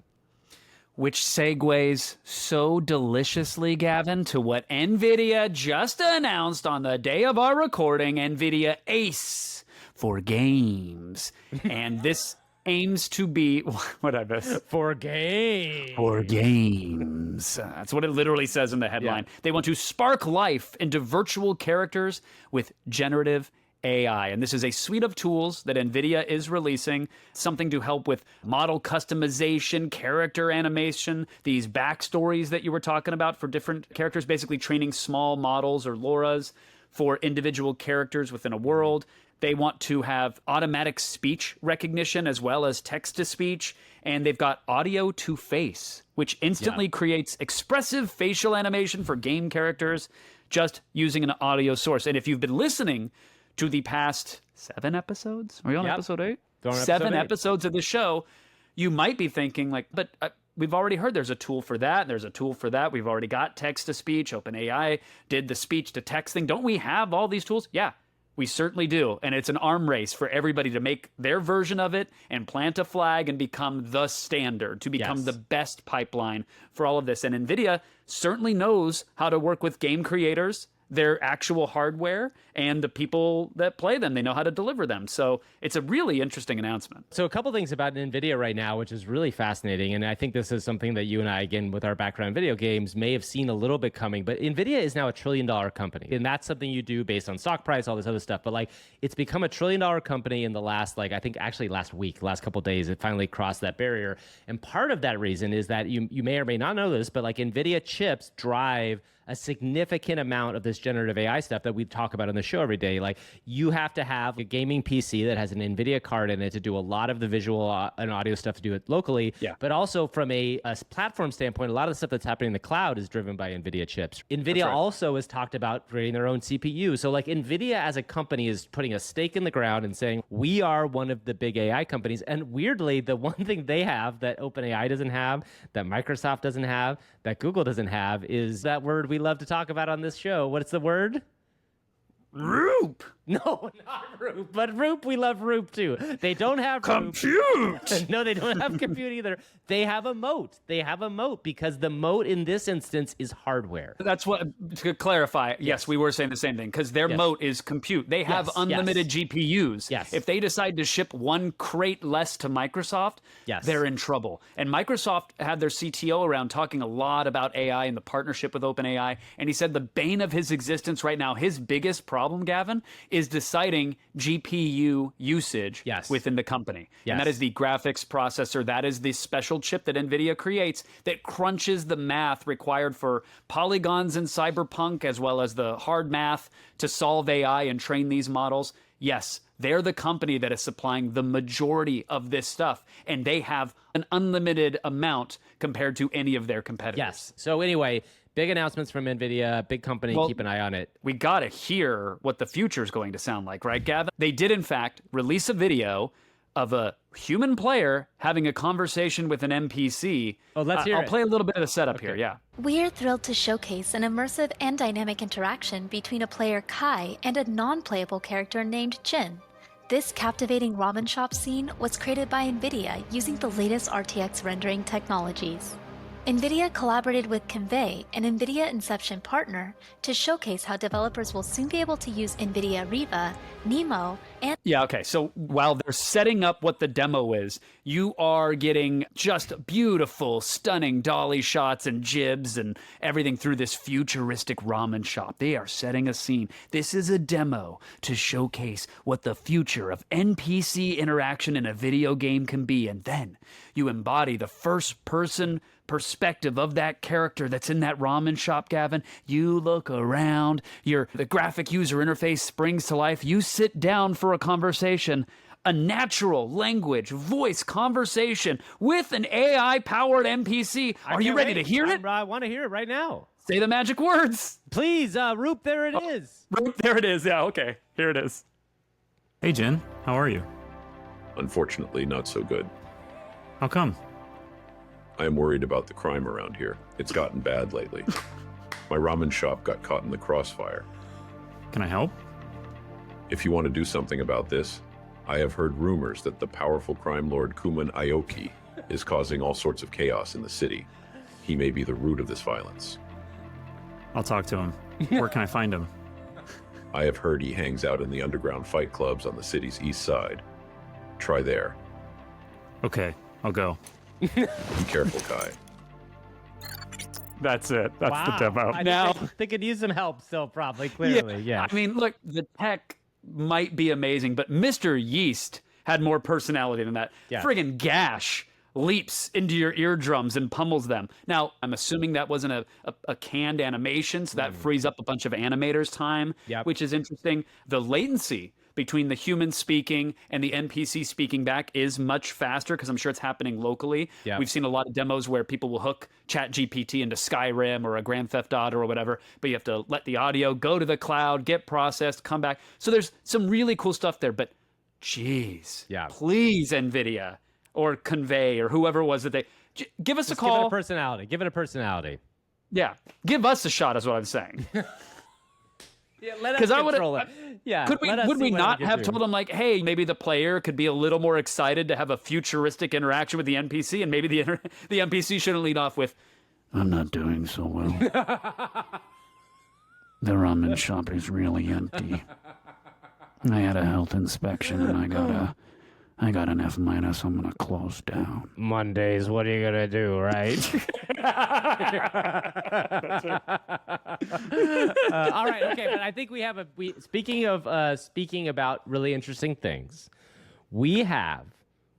Which segues so deliciously, Gavin, to what Nvidia just announced on the day of our recording, Nvidia ACE for games. And this aims to be, what did I miss? For games. For games. That's what it literally says in the headline. Yeah. They want to spark life into virtual characters with generative Cub-AI. And this is a suite of tools that NVIDIA is releasing, something to help with model customization, character animation, these backstories that you were talking about for different characters, basically training small models or LoRAs for individual characters within a world. They want to have automatic speech recognition as well as text-to-speech, and they've got audio to face, which instantly creates expressive facial animation for game characters just using an audio source. And if you've been listening to the past 7 episodes, are we on episode 8? Seven episodes of the show, you might be thinking like, but we've already heard there's a tool for that. There's a tool for that. We've already got text-to-speech. OpenAI did the speech-to-text thing. Don't we have all these tools? Yeah. We certainly do. And it's an arm race for everybody to make their version of it and plant a flag and become the standard, to become the best pipeline for all of this. And NVIDIA certainly knows how to work with game creators, their actual hardware, and the people that play them. They know how to deliver them. So it's a really interesting announcement. So a couple things about NVIDIA right now, which is really fascinating. And I think this is something that you and I, again, with our background in video games, may have seen a little bit coming. But NVIDIA is now $1 trillion company. And that's something you do based on stock price, all this other stuff. But like, it's become $1 trillion company in the last, like, I think actually last week, last couple of days, it finally crossed that barrier. And part of that reason is that you may or may not know this, but like NVIDIA chips drive a significant amount of this generative AI stuff that we talk about on the show every day. Like, you have to have a gaming PC that has an NVIDIA card in it to do a lot of the visual and audio stuff, to do it locally. Yeah. But also from a platform standpoint, a lot of the stuff that's happening in the cloud is driven by NVIDIA chips. NVIDIA also has talked about creating their own CPU. So like NVIDIA as a company is putting a stake in the ground and saying, we are one of the big AI companies. And weirdly, the one thing they have that OpenAI doesn't have, that Microsoft doesn't have, that Google doesn't have, is that word we love to talk about on this show. What's the word? Roop. No, not Roop, but Roop, we love Roop too. They don't have compute. No, they don't have compute either. They have a moat. They have a moat because the moat in this instance is hardware. That's what, to clarify, yes, we were saying the same thing, because their moat is compute. They have unlimited GPUs. Yes. If they decide to ship one crate less to Microsoft, they're in trouble. And Microsoft had their CTO around talking a lot about AI and the partnership with OpenAI, and he said the bane of his existence right now, his biggest problem, Gavin, is deciding GPU usage within the company. And that is the graphics processor. That is the special chip that NVIDIA creates that crunches the math required for polygons in Cyberpunk, as well as the hard math to solve AI and train these models. Yes, they're the company that is supplying the majority of this stuff, and they have an unlimited amount compared to any of their competitors. Yes. So anyway, big announcements from NVIDIA, big company, keep an eye on it. We got to hear what the future is going to sound like, right, Gavin? They did, in fact, release a video of a human player having a conversation with an NPC. Oh, let's hear it. I'll play a little bit of the setup here, yeah. We're thrilled to showcase an immersive and dynamic interaction between a player Kai and a non-playable character named Jin. This captivating ramen shop scene was created by NVIDIA using the latest RTX rendering technologies. NVIDIA collaborated with Convey, an NVIDIA Inception partner, to showcase how developers will soon be able to use NVIDIA Riva, Nemo, and... Yeah, okay, so while they're setting up what the demo is, you are getting just beautiful, stunning dolly shots and jibs and everything through this futuristic ramen shop. They are setting a scene. This is a demo to showcase what the future of NPC interaction in a video game can be, and then you embody the first-person perspective of that character that's in that ramen shop, Gavin. You look around, the graphic user interface springs to life, you sit down for a conversation, a natural language, voice conversation with an AI-powered NPC. Are you ready to hear it? I want to hear it right now. Say the magic words. Please, Roop, there it is. Roop, there it is. Yeah, okay. Here it is. Hey, Jen. How are you? Unfortunately, not so good. How come? I am worried about the crime around here. It's gotten bad lately. My ramen shop got caught in the crossfire. Can I help? If you want to do something about this, I have heard rumors that the powerful crime lord Kuman Aoki is causing all sorts of chaos in the city. He may be the root of this violence. I'll talk to him. Where can I find him? I have heard he hangs out in the underground fight clubs on the city's east side. Try there. Okay, I'll go. Be careful, Kai. That's it. That's the demo. They could use some help still, probably, clearly. Yeah. I mean, look, the tech might be amazing, but Mr. Yeast had more personality than that. Yeah. Friggin' Gash leaps into your eardrums and pummels them. Now, I'm assuming that wasn't a canned animation, so that frees up a bunch of animators' time, which is interesting. The latency between the human speaking and the NPC speaking back is much faster because I'm sure it's happening locally. Yeah. We've seen a lot of demos where people will hook ChatGPT into Skyrim or a Grand Theft Auto or whatever, but you have to let the audio go to the cloud, get processed, come back. So there's some really cool stuff there, but geez, please, NVIDIA or Convey or whoever it was that they give us a call. Give it a personality. Give it a personality. Yeah, give us a shot is what I'm saying. Let us control it. Yeah. Would we not have told them, like, hey, maybe the player could be a little more excited to have a futuristic interaction with the NPC, and maybe the NPC shouldn't lead off with, I'm not doing so well. The ramen shop is really empty. I had a health inspection and I got an F-. I'm gonna close down. Mondays, what are you gonna do, right? All right, okay, but I think we have speaking about really interesting things. We have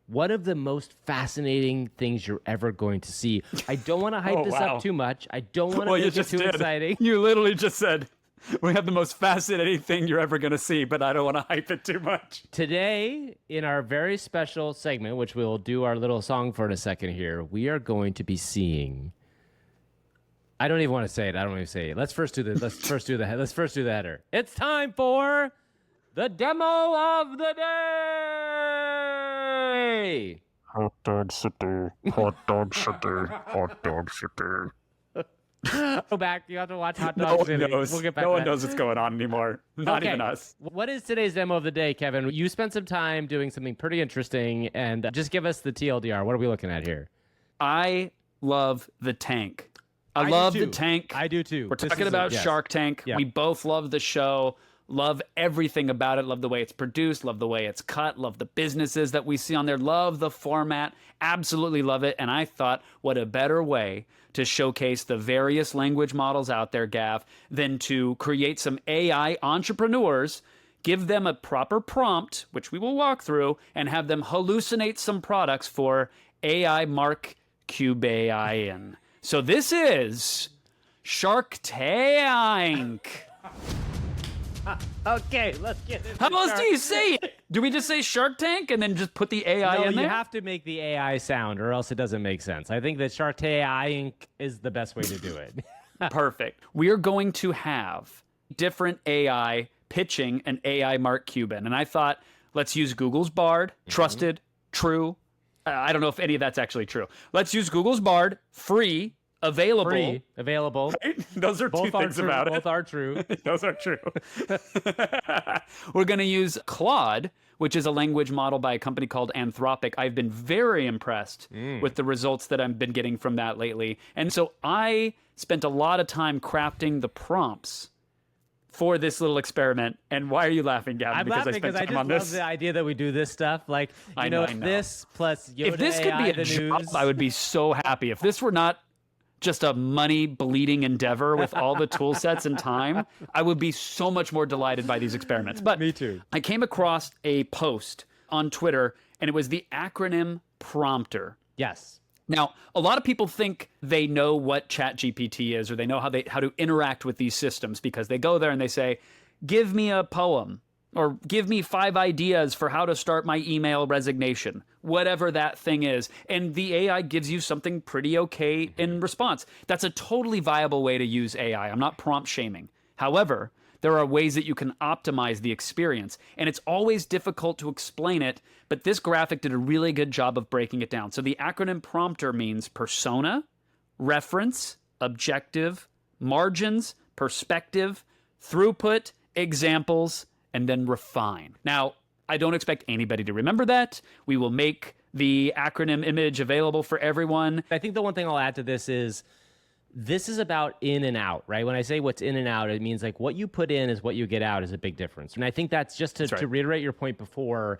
one of the most fascinating things you're ever going to see. I don't want to hype this up too much. I don't want to make it too exciting. You literally just said, we have the most fascinating thing you're ever going to see, but I don't want to hype it too much. Today, in our very special segment, which we'll do our little song for in a second here, we are going to be seeing. I don't even want to say it. I don't want to say it. Let's first do the header. It's time for the demo of the day. Hot dog city, hot dog city, hot dog city. Go back. You have to watch Hot Dog City. We'll get back no to one that. knows what's going on anymore. Not even us. What is today's demo of the day, Kevin? You spent some time doing something pretty interesting, and just give us the TLDR. What are we looking at here? I love the tank. I love the tank. I do too. We're talking about Shark Tank. Yeah. We both love the show. Love everything about it. Love the way it's produced. Love the way it's cut. Love the businesses that we see on there. Love the format. Absolutely love it. And I thought, what a better way to showcase the various language models out there, Gav, than to create some AI entrepreneurs, give them a proper prompt, which we will walk through, and have them hallucinate some products for AI Mark Cub-AI-n. So this is Shark Tank. Okay, let's get into How else do you say it? Do we just say Shark Tank and then just put the AI in there? You have to make the AI sound or else it doesn't make sense. I think that Shark Tank is the best way to do it. Perfect. We are going to have different AI pitching an AI Mark Cuban. And I thought, let's use Google's Bard, trusted, true. I don't know if any of that's actually true. Let's use Google's Bard, free, available. Free, available. Right? Those are two things about it. Both are true. Those are true. We're going to use Claude, which is a language model by a company called Anthropic. I've been very impressed with the results that I've been getting from that lately. And so I spent a lot of time crafting the prompts for this little experiment. And why are you laughing, Gavin? I'm laughing because I just love the idea that we do this stuff. Like, I know. This plus Yoda-if-AI, if this could be a job, I would be so happy. If this were not just a money bleeding endeavor with all the tool sets and time, I would be so much more delighted by these experiments. But me too. I came across a post on Twitter, and it was the acronym prompter. Yes. Now, a lot of people think they know what ChatGPT is, or they know how to interact with these systems because they go there and they say, give me a poem, or give me 5 ideas for how to start my email resignation, whatever that thing is. And the AI gives you something pretty okay in response. That's a totally viable way to use AI. I'm not prompt shaming. However, there are ways that you can optimize the experience. And it's always difficult to explain it, but this graphic did a really good job of breaking it down. So the acronym prompter means persona, reference, objective, margins, perspective, throughput, examples, and then refine. Now, I don't expect anybody to remember that. We will make the acronym image available for everyone. I think the one thing I'll add to this is about in and out, right? When I say what's in and out, it means like what you put in is what you get out is a big difference. And I think that's just to reiterate your point before,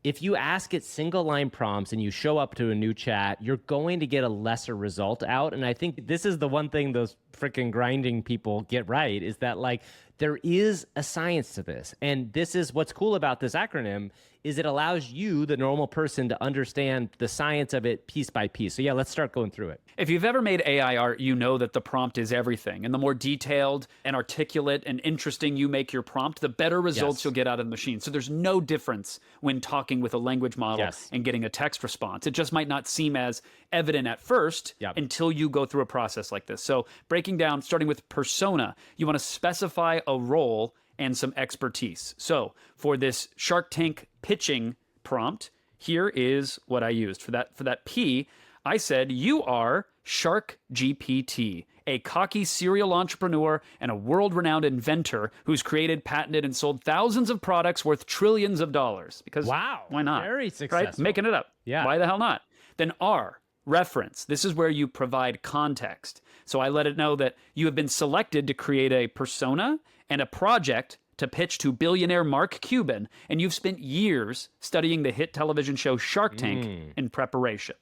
if you ask it single line prompts and you show up to a new chat, you're going to get a lesser result out. And I think this is the one thing those freaking grinding people get right is that like, there is a science to this. And this is what's cool about this acronym is it allows you, the normal person, to understand the science of it piece by piece. So yeah, let's start going through it. If you've ever made AI art, you know that the prompt is everything. And the more detailed and articulate and interesting you make your prompt, the better results you'll get out of the machine. So there's no difference when talking with a language model and getting a text response. It just might not seem as evident at first until you go through a process like this. So breaking down, starting with persona, you want to specify a role and some expertise. So for this Shark Tank pitching prompt, here is what I used. For that P, I said, you are Shark GPT, a cocky serial entrepreneur and a world-renowned inventor who's created, patented, and sold thousands of products worth trillions of dollars. Because why not? Very successful. Right? Making it up. Yeah. Why the hell not? Then R, reference. This is where you provide context. So I let it know that you have been selected to create a persona and a project to pitch to billionaire Mark Cuban, and you've spent years studying the hit television show Shark Tank in preparation.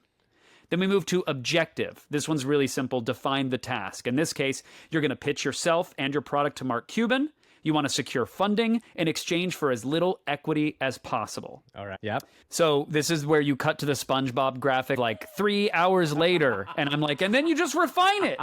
Then we move to objective. This one's really simple. Define the task. In this case, you're going to pitch yourself and your product to Mark Cuban. You want to secure funding in exchange for as little equity as possible. All right. Yep. So this is where you cut to the SpongeBob graphic like 3 hours later. And I'm like, and then you just refine it.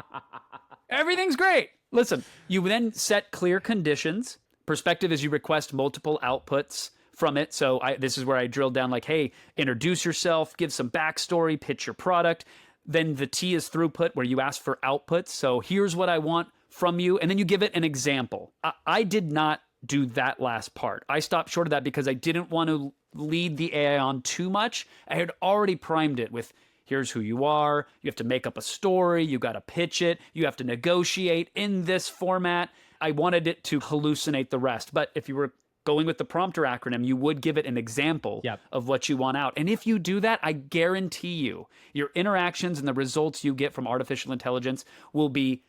Everything's great. Listen, you then set clear conditions. Perspective is you request multiple outputs from it. So this is where I drilled down like, hey, introduce yourself, give some backstory, pitch your product. Then the T is throughput, where you ask for outputs. So here's what I want from you. And then you give it an example. I did not do that last part. I stopped short of that because I didn't want to lead the AI on too much. I had already primed it with, here's who you are. You have to make up a story. You got to pitch it. You have to negotiate in this format. I wanted it to hallucinate the rest. But if you were going with the prompter acronym, you would give it an example of what you want out. And if you do that, I guarantee you, your interactions and the results you get from artificial intelligence will be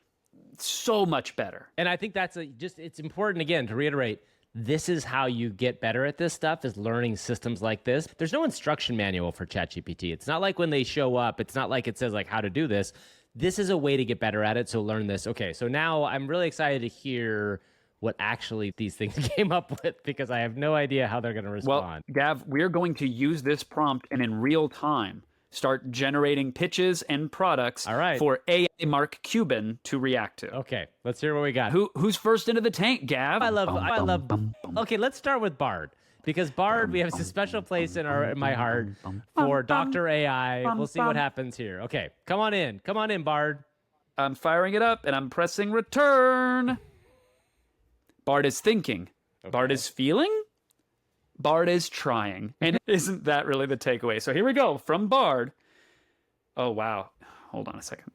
so much better. And I think that's it's important, again, to reiterate, this is how you get better at this stuff, is learning systems like this. There's no instruction manual for ChatGPT. It's not like when they show up, it's not like it says like how to do this. This is a way to get better at it, so learn this. Okay, so now I'm really excited to hear what actually these things came up with, because I have no idea how they're going to respond. Well, Gav, we're going to use this prompt and in real time start generating pitches and products for AI Mark Cuban to react to. Okay, let's hear what we got. Who's first into the tank, Gav? I love. Okay, let's start with Bard. Because Bard, we have a special place in my heart for Dr. AI. We'll see what happens here. Okay, come on in, Bard. I'm firing it up and I'm pressing return. Bard is thinking. Okay. Bard is feeling. Bard is trying. And isn't that really the takeaway? So here we go from Bard. Oh, wow. Hold on a second.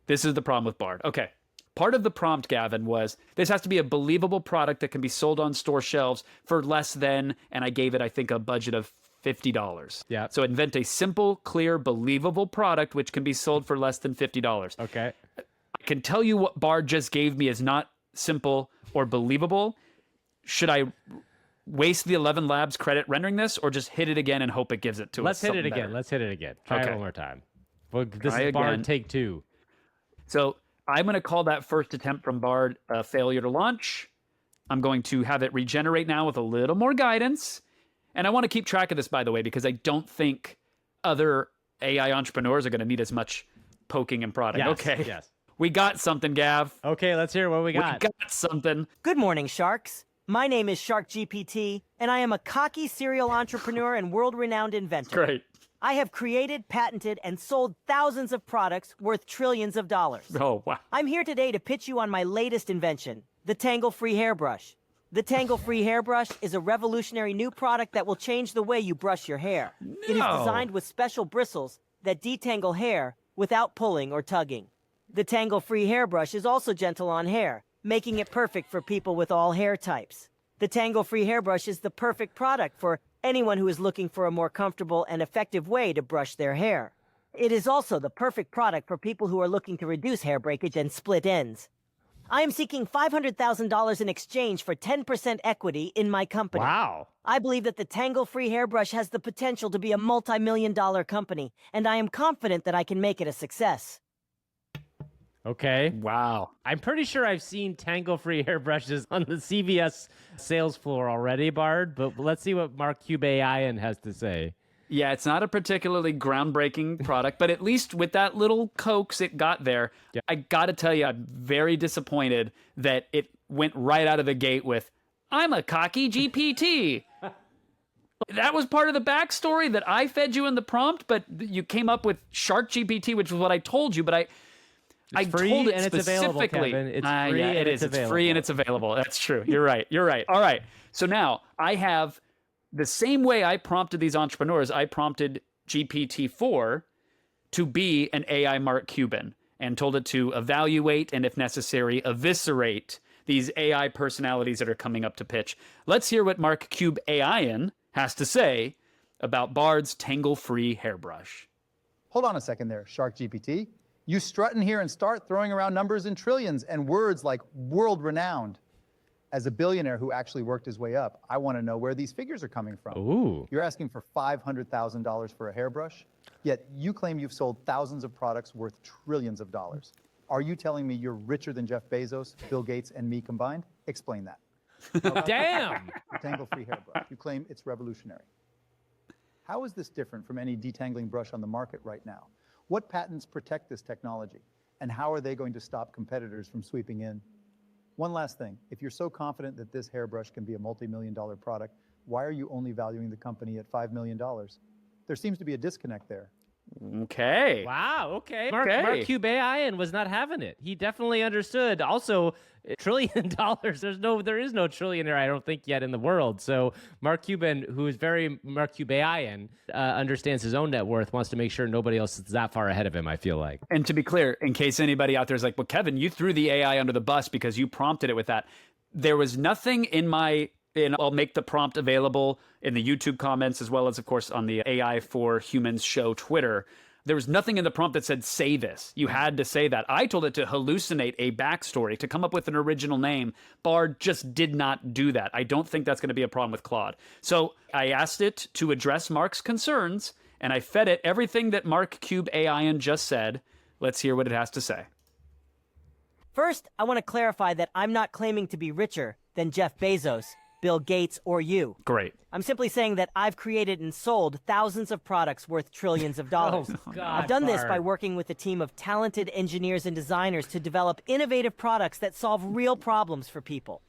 This is the problem with Bard. Okay. Part of the prompt, Gavin, was this has to be a believable product that can be sold on store shelves for less than, and I gave it, I think, a budget of $50. Yeah. So invent a simple, clear, believable product which can be sold for less than $50. Okay. I can tell you what Bard just gave me is not simple or believable. Should I waste the 11 Labs credit rendering this, or just hit it again and hope it gives it to us? Let's hit it again. Let's hit it again. Try it one more time. Well, this is Bard take 2. So I'm going to call that first attempt from Bard a failure to launch. I'm going to have it regenerate now with a little more guidance. And I want to keep track of this, by the way, because I don't think other AI entrepreneurs are going to need as much poking and prodding. Yes, okay. Yes. We got something, Gav. Okay, let's hear what we got. We got something. Good morning, Sharks. My name is Shark GPT, and I am a cocky serial entrepreneur and world-renowned inventor. Great. I have created, patented, and sold thousands of products worth trillions of dollars. Oh, wow. I'm here today to pitch you on my latest invention, the Tangle-Free Hairbrush. The Tangle-Free Hairbrush is a revolutionary new product that will change the way you brush your hair. No. It is designed with special bristles that detangle hair without pulling or tugging. The Tangle-Free Hairbrush is also gentle on hair, making it perfect for people with all hair types. The Tangle-Free Hairbrush is the perfect product for anyone who is looking for a more comfortable and effective way to brush their hair. It is also the perfect product for people who are looking to reduce hair breakage and split ends. I am seeking $500,000 in exchange for 10% equity in my company. Wow. I believe that the Tangle-Free Hairbrush has the potential to be a multi-million-dollar company, and I am confident that I can make it a success. Okay. Wow. I'm pretty sure I've seen tangle-free hairbrushes on the CVS sales floor already, Bard, but let's see what Mark Cub-AI-n has to say. Yeah, it's not a particularly groundbreaking product, but at least with that little coax it got there, I got to tell you, I'm very disappointed that it went right out of the gate with, I'm a cocky GPT. That was part of the backstory that I fed you in the prompt, but you came up with Shark GPT, which was what I told you, but I free told it and it's available, specifically. Kevin. It's free yeah, and it it's is. It's available. free and it's available. That's true. You're right. You're right. All right. So now I have the same way I prompted these entrepreneurs, I prompted GPT-4 to be an AI Mark Cuban and told it to evaluate and, if necessary, eviscerate these AI personalities that are coming up to pitch. Let's hear what Mark Cub-AI-n has to say about Bard's tangle-free hairbrush. Hold on a second there, Shark GPT. You strut in here and start throwing around numbers in trillions and words like world-renowned. As a billionaire who actually worked his way up, I want to know where these figures are coming from. Ooh. You're asking for $500,000 for a hairbrush, yet you claim you've sold thousands of products worth trillions of dollars. Are you telling me you're richer than Jeff Bezos, Bill Gates, and me combined? Explain that. Damn! The tangle-free hairbrush. You claim it's revolutionary. How is this different from any detangling brush on the market right now? What patents protect this technology? And how are they going to stop competitors from sweeping in? One last thing. If you're so confident that this hairbrush can be a multi-million-dollar product, why are you only valuing the company at $5 million? There seems to be a disconnect there. Okay. Wow. Okay. Mark Cub-AI-n was not having it. He definitely understood. Also, $1 trillion. There is no trillionaire, I don't think, yet in the world. So Mark Cuban, who is very Mark Cub-AI-n, understands his own net worth, wants to make sure nobody else is that far ahead of him, I feel like. And to be clear, in case anybody out there is like, well, Kevin, you threw the AI under the bus because you prompted it with that. There was nothing in my, and I'll make the prompt available in the YouTube comments as well as, of course, on the AI for Humans show Twitter. There was nothing in the prompt that said, say this. You had to say that. I told it to hallucinate a backstory, to come up with an original name. Bard just did not do that. I don't think that's going to be a problem with Claude. So I asked it to address Mark's concerns, and I fed it everything that Mark Cub-AI-n just said. Let's hear what it has to say. First, I want to clarify that I'm not claiming to be richer than Jeff Bezos, Bill Gates, or you. Great. I'm simply saying that I've created and sold thousands of products worth trillions of dollars. Oh, God, I've done this Bard. by working with a team of talented engineers and designers to develop innovative products that solve real problems for people.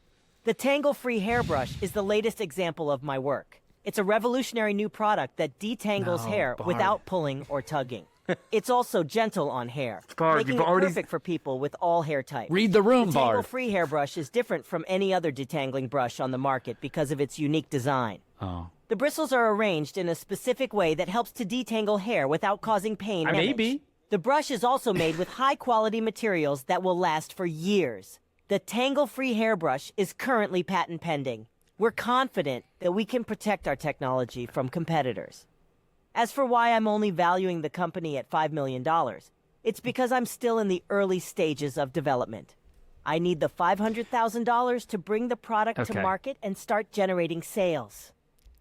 The tangle-free hairbrush is the latest example of my work. It's a revolutionary new product that detangles hair Bard. without pulling or tugging. It's also gentle on hair, Bard, making you've it already- perfect for people with all hair types. Read the room, The Bard. tangle-free hairbrush is different from any other detangling brush on the market because of its unique design. Oh. The bristles are arranged in a specific way that helps to detangle hair without causing pain or damage. Maybe. The brush is also made with high-quality materials that will last for years. The tangle-free hairbrush is currently patent pending. We're confident that we can protect our technology from competitors. As for why I'm only valuing the company at $5 million, it's because I'm still in the early stages of development. I need the $500,000 to bring the product to Okay. market and start generating sales.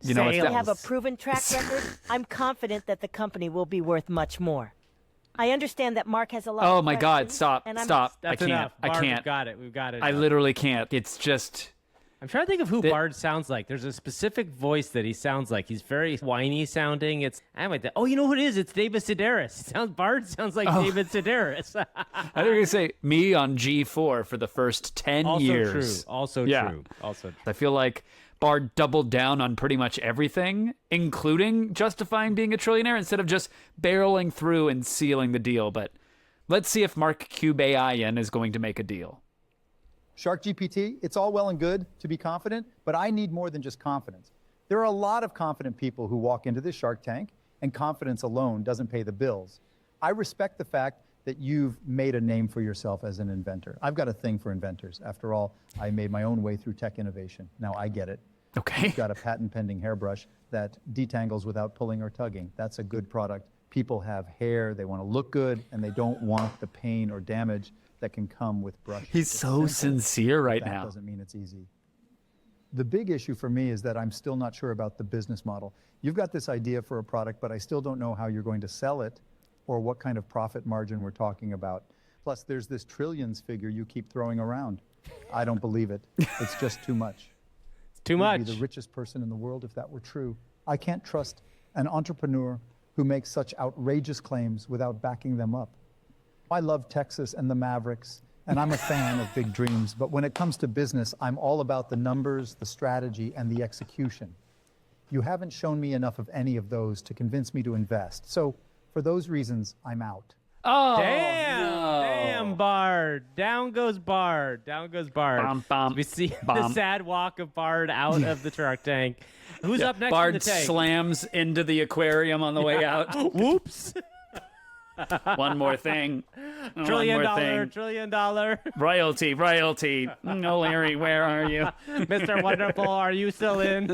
You know, Since it's we have a proven track record, I'm confident that the company will be worth much more. I understand that Mark has a lot Oh of my God! questions, Stop! and I'm- Stop! That's I can't. enough. I Bard, can't. We've got it. We've got it. I now. literally can't. It's just. I'm trying to think of who Bard sounds like. There's a specific voice that he sounds like. He's very whiny sounding. Oh, you know who it is? It's David Sedaris. Bard sounds like David Sedaris. I think you're gonna say me on G4 for the first 10 Also years. true. Also Yeah. true. Also true. I feel like Bard doubled down on pretty much everything, including justifying being a trillionaire instead of just barreling through and sealing the deal. But let's see if Mark Cub-AI-n is going to make a deal. Shark GPT, it's all well and good to be confident, but I need more than just confidence. There are a lot of confident people who walk into this Shark Tank, and confidence alone doesn't pay the bills. I respect the fact that you've made a name for yourself as an inventor. I've got a thing for inventors. After all, I made my own way through tech innovation. Now I get it. Okay. You've got a patent-pending hairbrush that detangles without pulling or tugging. That's a good product. People have hair, they want to look good, and they don't want the pain or damage that can come with brushes. He's It's so simple, sincere right but that now. doesn't mean it's easy. The big issue for me is that I'm still not sure about the business model. You've got this idea for a product, but I still don't know how you're going to sell it or what kind of profit margin we're talking about. Plus, there's this trillions figure you keep throwing around. I don't believe it. It's just too much. It's too much. You'd be the richest person in the world if that were true. I can't trust an entrepreneur who makes such outrageous claims without backing them up. I love Texas and the Mavericks, and I'm a fan of big dreams, but when it comes to business, I'm all about the numbers, the strategy, and the execution. You haven't shown me enough of any of those to convince me to invest. So for those reasons, I'm out. Oh, damn, Bard. Down goes Bard. Down goes Bard. Bum, bum, We see the bum. sad walk of Bard out of the Shark Tank. Who's up next Bard in the tank? slams into the aquarium on the way out. Whoops. One more thing. Trillion One more dollar. thing. Royalty. No, Larry, where are you? Mr. Wonderful, are you still in?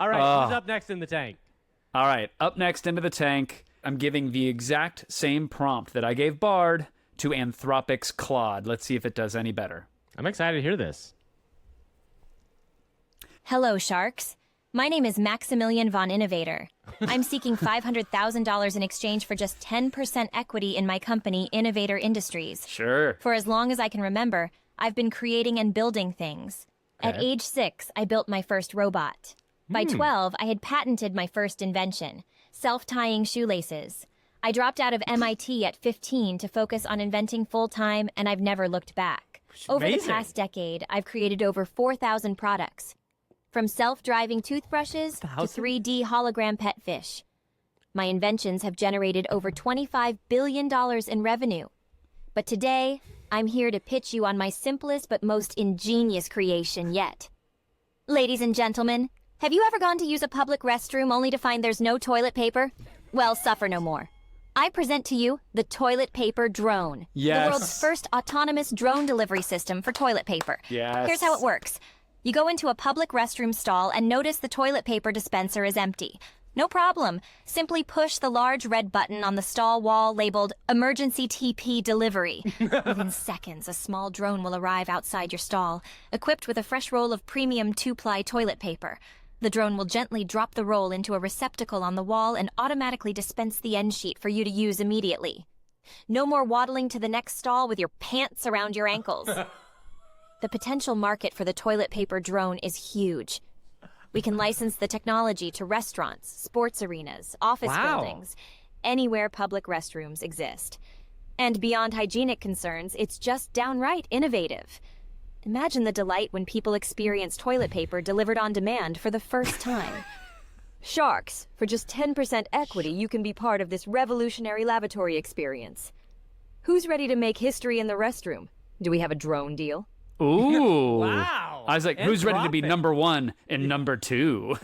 All right, who's up next in the tank? All right, up next into the tank, I'm giving the exact same prompt that I gave Bard to Anthropic's Claude. Let's see if it does any better. I'm excited to hear this. Hello, sharks. My name is Maximilian von Innovator. I'm seeking $500,000 in exchange for just 10% equity in my company, Innovator Industries. Sure. For as long as I can remember, I've been creating and building things. At Okay. age 6, I built my first robot. By 12, I had patented my first invention, self-tying shoelaces. I dropped out of MIT at 15 to focus on inventing full-time, and I've never looked back. Over the Amazing. past decade, I've created over 4,000 products. From self-driving toothbrushes to 3D hologram pet fish. My inventions have generated over $25 billion in revenue. But today, I'm here to pitch you on my simplest but most ingenious creation yet. Ladies and gentlemen, have you ever gone to use a public restroom only to find there's no toilet paper? Well, suffer no more. I present to you the toilet paper drone. Yes. The world's first autonomous drone delivery system for toilet paper. Yes. Here's how it works. You go into a public restroom stall and notice the toilet paper dispenser is empty. No problem. Simply push the large red button on the stall wall labeled Emergency TP Delivery. Within seconds, a small drone will arrive outside your stall, equipped with a fresh roll of premium 2-ply toilet paper. The drone will gently drop the roll into a receptacle on the wall and automatically dispense the end sheet for you to use immediately. No more waddling to the next stall with your pants around your ankles. The potential market for the toilet paper drone is huge. We can license the technology to restaurants, sports arenas, office buildings, anywhere public restrooms exist. And beyond hygienic concerns, it's just downright innovative. Imagine the delight when people experience toilet paper delivered on demand for the first time. Sharks, for just 10% equity, you can be part of this revolutionary lavatory experience. Who's ready to make history in the restroom? Do we have a drone deal? Ooh. Wow. I was like, who's ready to be Anthropic. number 1 and number 2?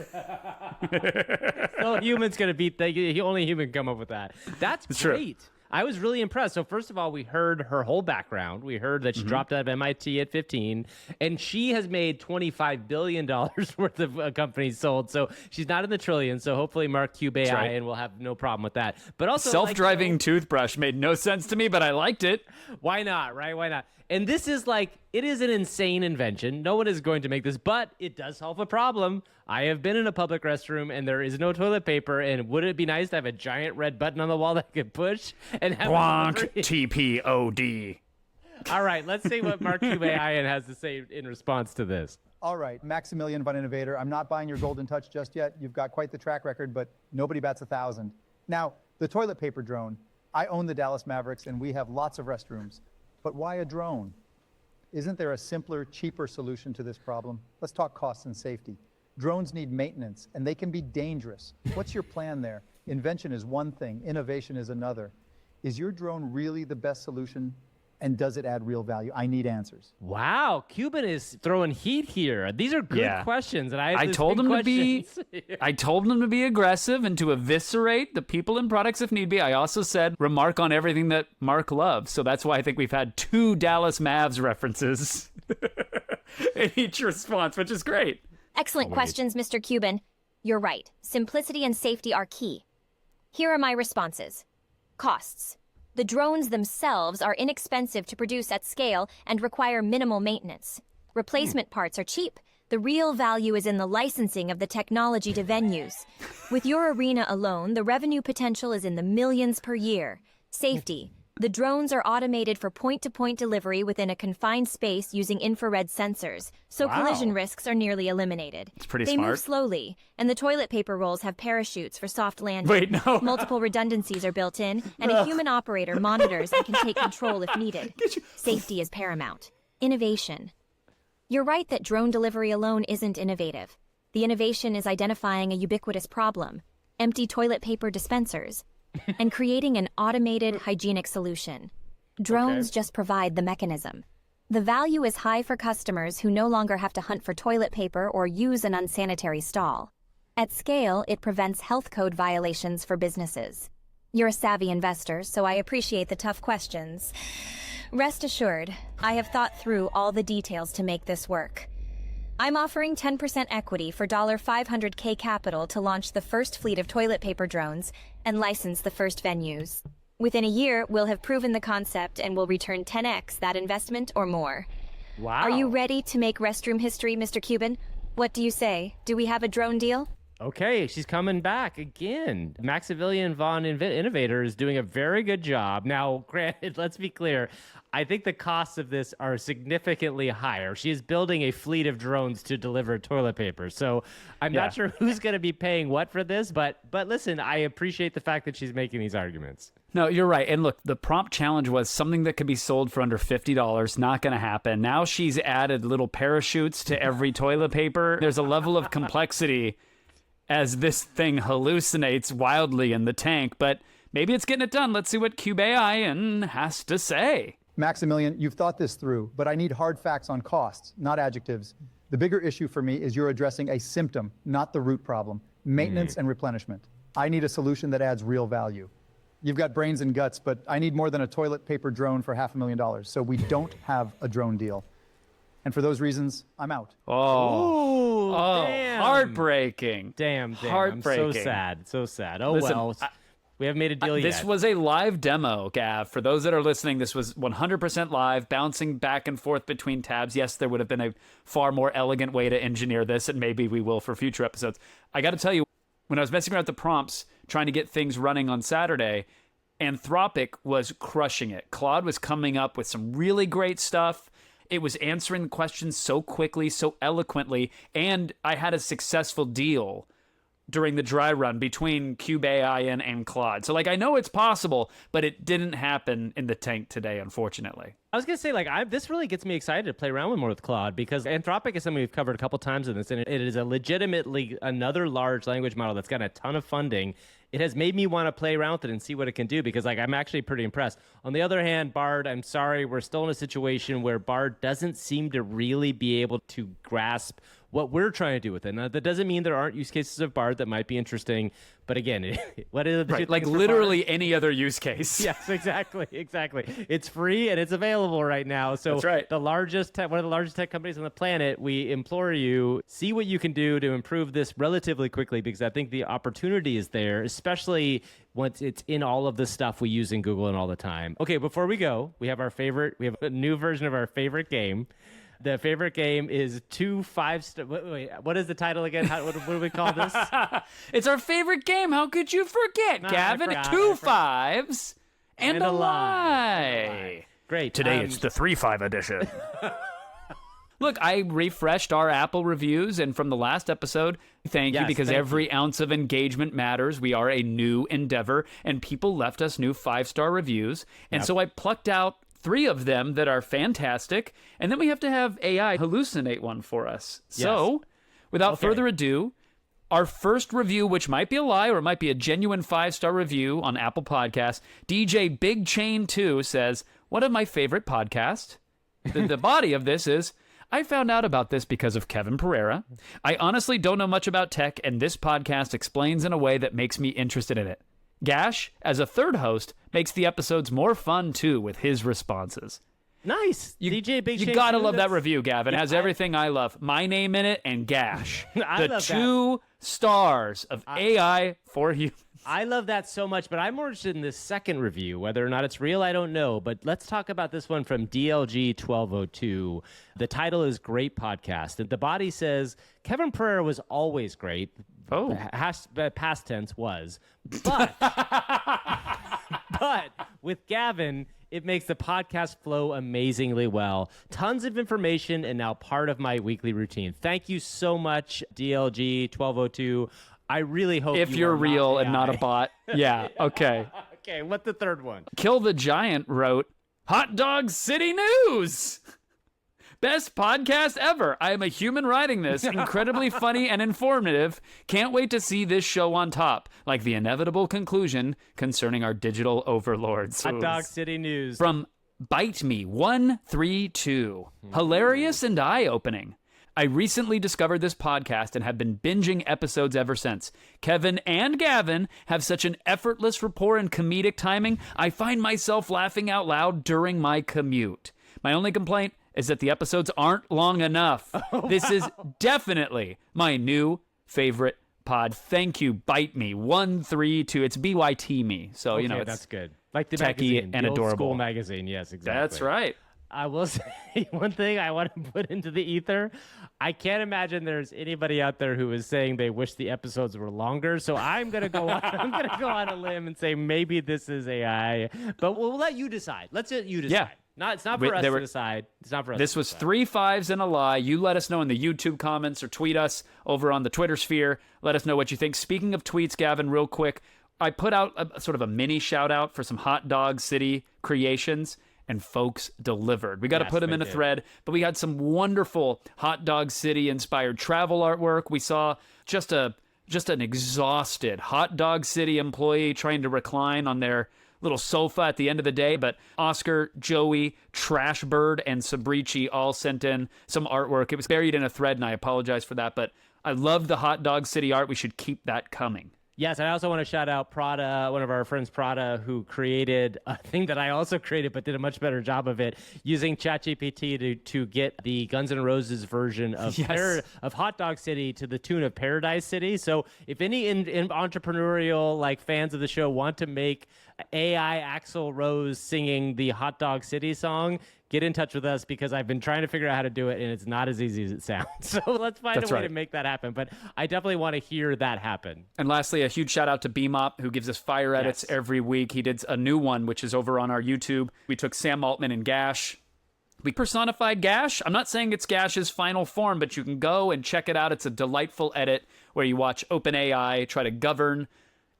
No human's going to beat that. Only human can come up with that. That's True. great. I was really impressed. So first of all, we heard her whole background. We heard that she dropped out of MIT at 15, and she has made $25 billion worth of companies sold. So she's not in the trillions. So hopefully Mark Cub-AI right. and we'll have no problem with that. But also Self-driving toothbrush made no sense to me, but I liked it. why not, right? Why not? And this is it is an insane invention. No one is going to make this, but it does solve a problem. I have been in a public restroom and there is no toilet paper. And wouldn't it be nice to have a giant red button on the wall that I could push and have Blanc it TPOD. All right, let's see what Mark Cub-AI-n has to say in response to this. All right, Maximilian von Innovator, I'm not buying your golden touch just yet. You've got quite the track record, but nobody bats 1,000. Now, the toilet paper drone, I own the Dallas Mavericks and we have lots of restrooms. But why a drone? Isn't there a simpler, cheaper solution to this problem? Let's talk costs and safety. Drones need maintenance, and they can be dangerous. What's your plan there? Invention is one thing, innovation is another. Is your drone really the best solution, and does it add real value? I need answers. Wow, Cuban is throwing heat here. These are good questions, and I told him questions. I told him to be aggressive and to eviscerate the people and products if need be. I also said remark on everything that Mark loves. So that's why I think we've had 2 Dallas Mavs references in each response, which is great. Excellent questions, Mr. Cuban. You're right. Simplicity and safety are key. Here are my responses. Costs. The drones themselves are inexpensive to produce at scale and require minimal maintenance. Replacement parts are cheap. The real value is in the licensing of the technology to venues. With your arena alone, the revenue potential is in the millions per year. Safety. The drones are automated for point-to-point delivery within a confined space using infrared sensors, so collision risks are nearly eliminated. It's pretty They smart. move slowly, and the toilet paper rolls have parachutes for soft landing. Wait, no. Multiple redundancies are built in, and a human operator monitors and can take control if needed. Safety is paramount. Innovation. You're right that drone delivery alone isn't innovative. The innovation is identifying a ubiquitous problem, empty toilet paper dispensers, and creating an automated, hygienic solution. Drones just provide the mechanism. The value is high for customers who no longer have to hunt for toilet paper or use an unsanitary stall. At scale, it prevents health code violations for businesses. You're a savvy investor, so I appreciate the tough questions. Rest assured, I have thought through all the details to make this work. I'm offering 10% equity for $500K capital to launch the first fleet of toilet paper drones and license the first venues. Within a year, we'll have proven the concept and will return 10x that investment or more. Wow. Are you ready to make restroom history, Mr. Cuban? What do you say? Do we have a drone deal? Okay, she's coming back again. Maximilian von Innovator is doing a very good job. Now, granted, let's be clear. I think the costs of this are significantly higher. She is building a fleet of drones to deliver toilet paper. So I'm not sure who's going to be paying what for this, but listen, I appreciate the fact that she's making these arguments. No, you're right. And look, the prompt challenge was something that could be sold for under $50. Not going to happen. Now she's added little parachutes to every toilet paper. There's a level of complexity as this thing hallucinates wildly in the tank, but maybe it's getting it done. Let's see what Cub-AI-n has to say. Maximilian, you've thought this through, but I need hard facts on costs, not adjectives. The bigger issue for me is you're addressing a symptom, not the root problem, maintenance and replenishment. I need a solution that adds real value. You've got brains and guts, but I need more than a toilet paper drone for $500,000, so we don't have a drone deal. And for those reasons, I'm out. Oh, damn. Heartbreaking. Damn. Heartbreaking. I'm so sad. So sad. Oh, Listen, well. We haven't made a deal yet. This was a live demo, Gav. For those that are listening, this was 100% live, bouncing back and forth between tabs. Yes, there would have been a far more elegant way to engineer this, and maybe we will for future episodes. I got to tell you, when I was messing around with the prompts, trying to get things running on Saturday, Anthropic was crushing it. Claude was coming up with some really great stuff. It was answering the questions so quickly, so eloquently, and I had a successful deal during the dry run between Cub-AI-n and Claude. So, I know it's possible, but it didn't happen in the tank today, unfortunately. I was going to say, this really gets me excited to play around with more with Claude, because Anthropic is something we've covered a couple times in this, and it is a legitimately another large language model that's got a ton of funding. It has made me want to play around with it and see what it can do, because I'm actually pretty impressed. On the other hand, Bard, I'm sorry, we're still in a situation where Bard doesn't seem to really be able to grasp what we're trying to do with it. Now, that doesn't mean there aren't use cases of Bard that might be interesting, but again, what is it? Right, literally any other use case. Yes, exactly. It's free and it's available right now. So that's right. One of the largest tech companies on the planet, we implore you, see what you can do to improve this relatively quickly, because I think the opportunity is there, especially once it's in all of the stuff we use in Google and all the time. Okay, before we go, we have a new version of our favorite game. The favorite game is 2 5-star. Wait, what is the title again? What do we call this? It's our favorite game. How could you forget, Gavin? 2 5s and a lie. Great. Today it's the 3-5 edition. Look, I refreshed our Apple reviews, and from the last episode, thank you, because every ounce of engagement matters. We are a new endeavor, and people left us new 5-star reviews. And so I plucked out 3 of them that are fantastic, and then we have to have AI hallucinate one for us. Yes. So, without further ado, our first review, which might be a lie or it might be a genuine 5-star review on Apple Podcasts, DJ Big Chain 2 says, one of my favorite podcasts. The body of this is, I found out about this because of Kevin Pereira. I honestly don't know much about tech, and this podcast explains in a way that makes me interested in it. Gash, as a third host, makes the episodes more fun, too, with his responses. Nice. DJ Big Chain. You gotta love that review, Gavin. It has everything I love. My name in it and Gash. The 2 stars of AI for humans. I love that so much, but I'm more interested in this second review. Whether or not it's real, I don't know. But let's talk about this one from DLG1202. The title is Great Podcast. And the body says, Kevin Pereira was always great. Oh. Past tense was. But But with Gavin, it makes the podcast flow amazingly well. Tons of information and now part of my weekly routine. Thank you so much, DLG 1202. I really hope If you you're are real not and not a AI. bot. Yeah, okay. Okay, what's the third one? Kill the Giant wrote, Hot Dog City News! Best podcast ever. I am a human writing this. Incredibly funny and informative. Can't wait to see this show on top. Like the inevitable conclusion concerning our digital overlords. Hot Dog City News. From Bite Me 132. Hilarious and eye-opening. I recently discovered this podcast and have been binging episodes ever since. Kevin and Gavin have such an effortless rapport and comedic timing, I find myself laughing out loud during my commute. My only complaint is that the episodes aren't long enough. This is definitely my new favorite pod. Thank you, Bite Me 132. It's BYT me, so Okay, you know it's that's good. Like the techie magazine, and the old adorable school magazine. Yes, exactly. That's right. I will say one thing I want to put into the ether. I can't imagine there's anybody out there who is saying they wish the episodes were longer. So I'm gonna go on. I'm gonna go on a limb and say maybe this is AI, but we'll let you decide. Let's let you decide. Yeah. It's not for us to decide. It's not for us. This was 3 5s and a lie. You let us know in the YouTube comments or tweet us over on the Twitter sphere. Let us know what you think. Speaking of tweets, Gavin, real quick, I put out a sort of a mini shout out for some Hot Dog City creations, and folks delivered. We got to put them in a thread, but we had some wonderful Hot Dog City inspired travel artwork. We saw just an exhausted Hot Dog City employee trying to recline on their little sofa at the end of the day, but Oscar, Joey, Trashbird, and Sabrici all sent in some artwork. It was buried in a thread, and I apologize for that, but I loved the Hot Dog City art. We should keep that coming. Yes, and I also want to shout out Prada, one of our friends, Prada, who created a thing that I also created but did a much better job of it, using ChatGPT to get the Guns N' Roses version of of Hot Dog City to the tune of Paradise City. So if any in entrepreneurial like fans of the show want to make AI Axl Rose singing the Hot Dog City song, get in touch with us because I've been trying to figure out how to do it and it's not as easy as it sounds. So let's find a way to make that happen. But I definitely want to hear that happen. And lastly, a huge shout out to BMOP, who gives us fire edits every week. He did a new one, which is over on our YouTube. We took Sam Altman and Gash. We personified Gash. I'm not saying it's Gash's final form, but you can go and check it out. It's a delightful edit where you watch OpenAI try to govern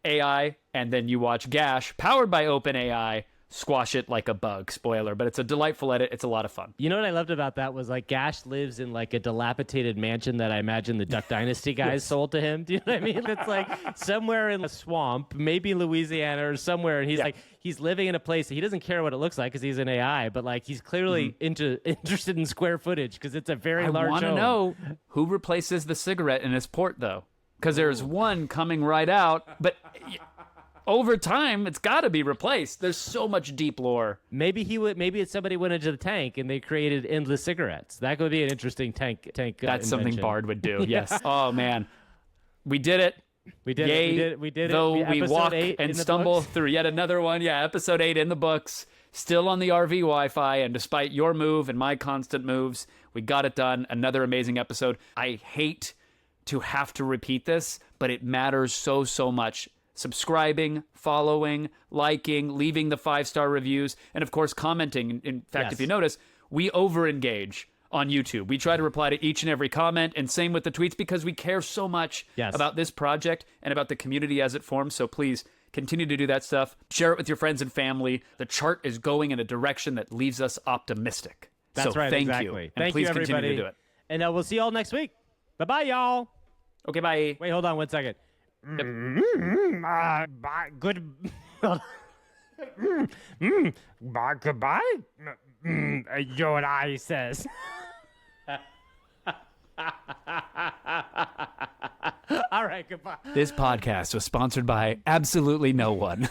AI, and then you watch Gash, powered by OpenAI, squash it like a bug. Spoiler, but it's a delightful edit. It's a lot of fun. You know what I loved about that was like Gash lives in like a dilapidated mansion that I imagine the Duck Dynasty guys sold to him. Do you know what I mean? It's like somewhere in a swamp, maybe Louisiana or somewhere, and he's like he's living in a place that he doesn't care what it looks like because he's an AI, but like he's clearly interested in square footage because it's a very large. I want to know who replaces the cigarette in his port though, because there's one coming right out, but. Over time, it's got to be replaced. There's so much deep lore. Maybe it's somebody went into the tank and they created endless cigarettes. That could be an interesting tank. That's invention. something Bard would do. Yes. Oh man, we did it. We did it. We did it. Though we walk and stumble through yet another one. Yeah, episode 8 in the books. Still on the RV Wi-Fi, and despite your move and my constant moves, we got it done. Another amazing episode. I hate to have to repeat this, but it matters so much. Subscribing, following, liking, leaving the 5-star reviews, and of course commenting. In fact, if you notice, we over-engage on YouTube. We try to reply to each and every comment, and same with the tweets, because we care so much about this project and about the community as it forms. So please continue to do that stuff. Share it with your friends and family. The chart is going in a direction that leaves us optimistic. That's so right, thank exactly. you. And please continue to do it. And we'll see you all next week. Bye-bye, y'all. Okay, bye. Wait, hold on 1 second. Bye. Good. Bye. Goodbye. Yoda-if-AI says. All right. Goodbye. This podcast was sponsored by absolutely no one.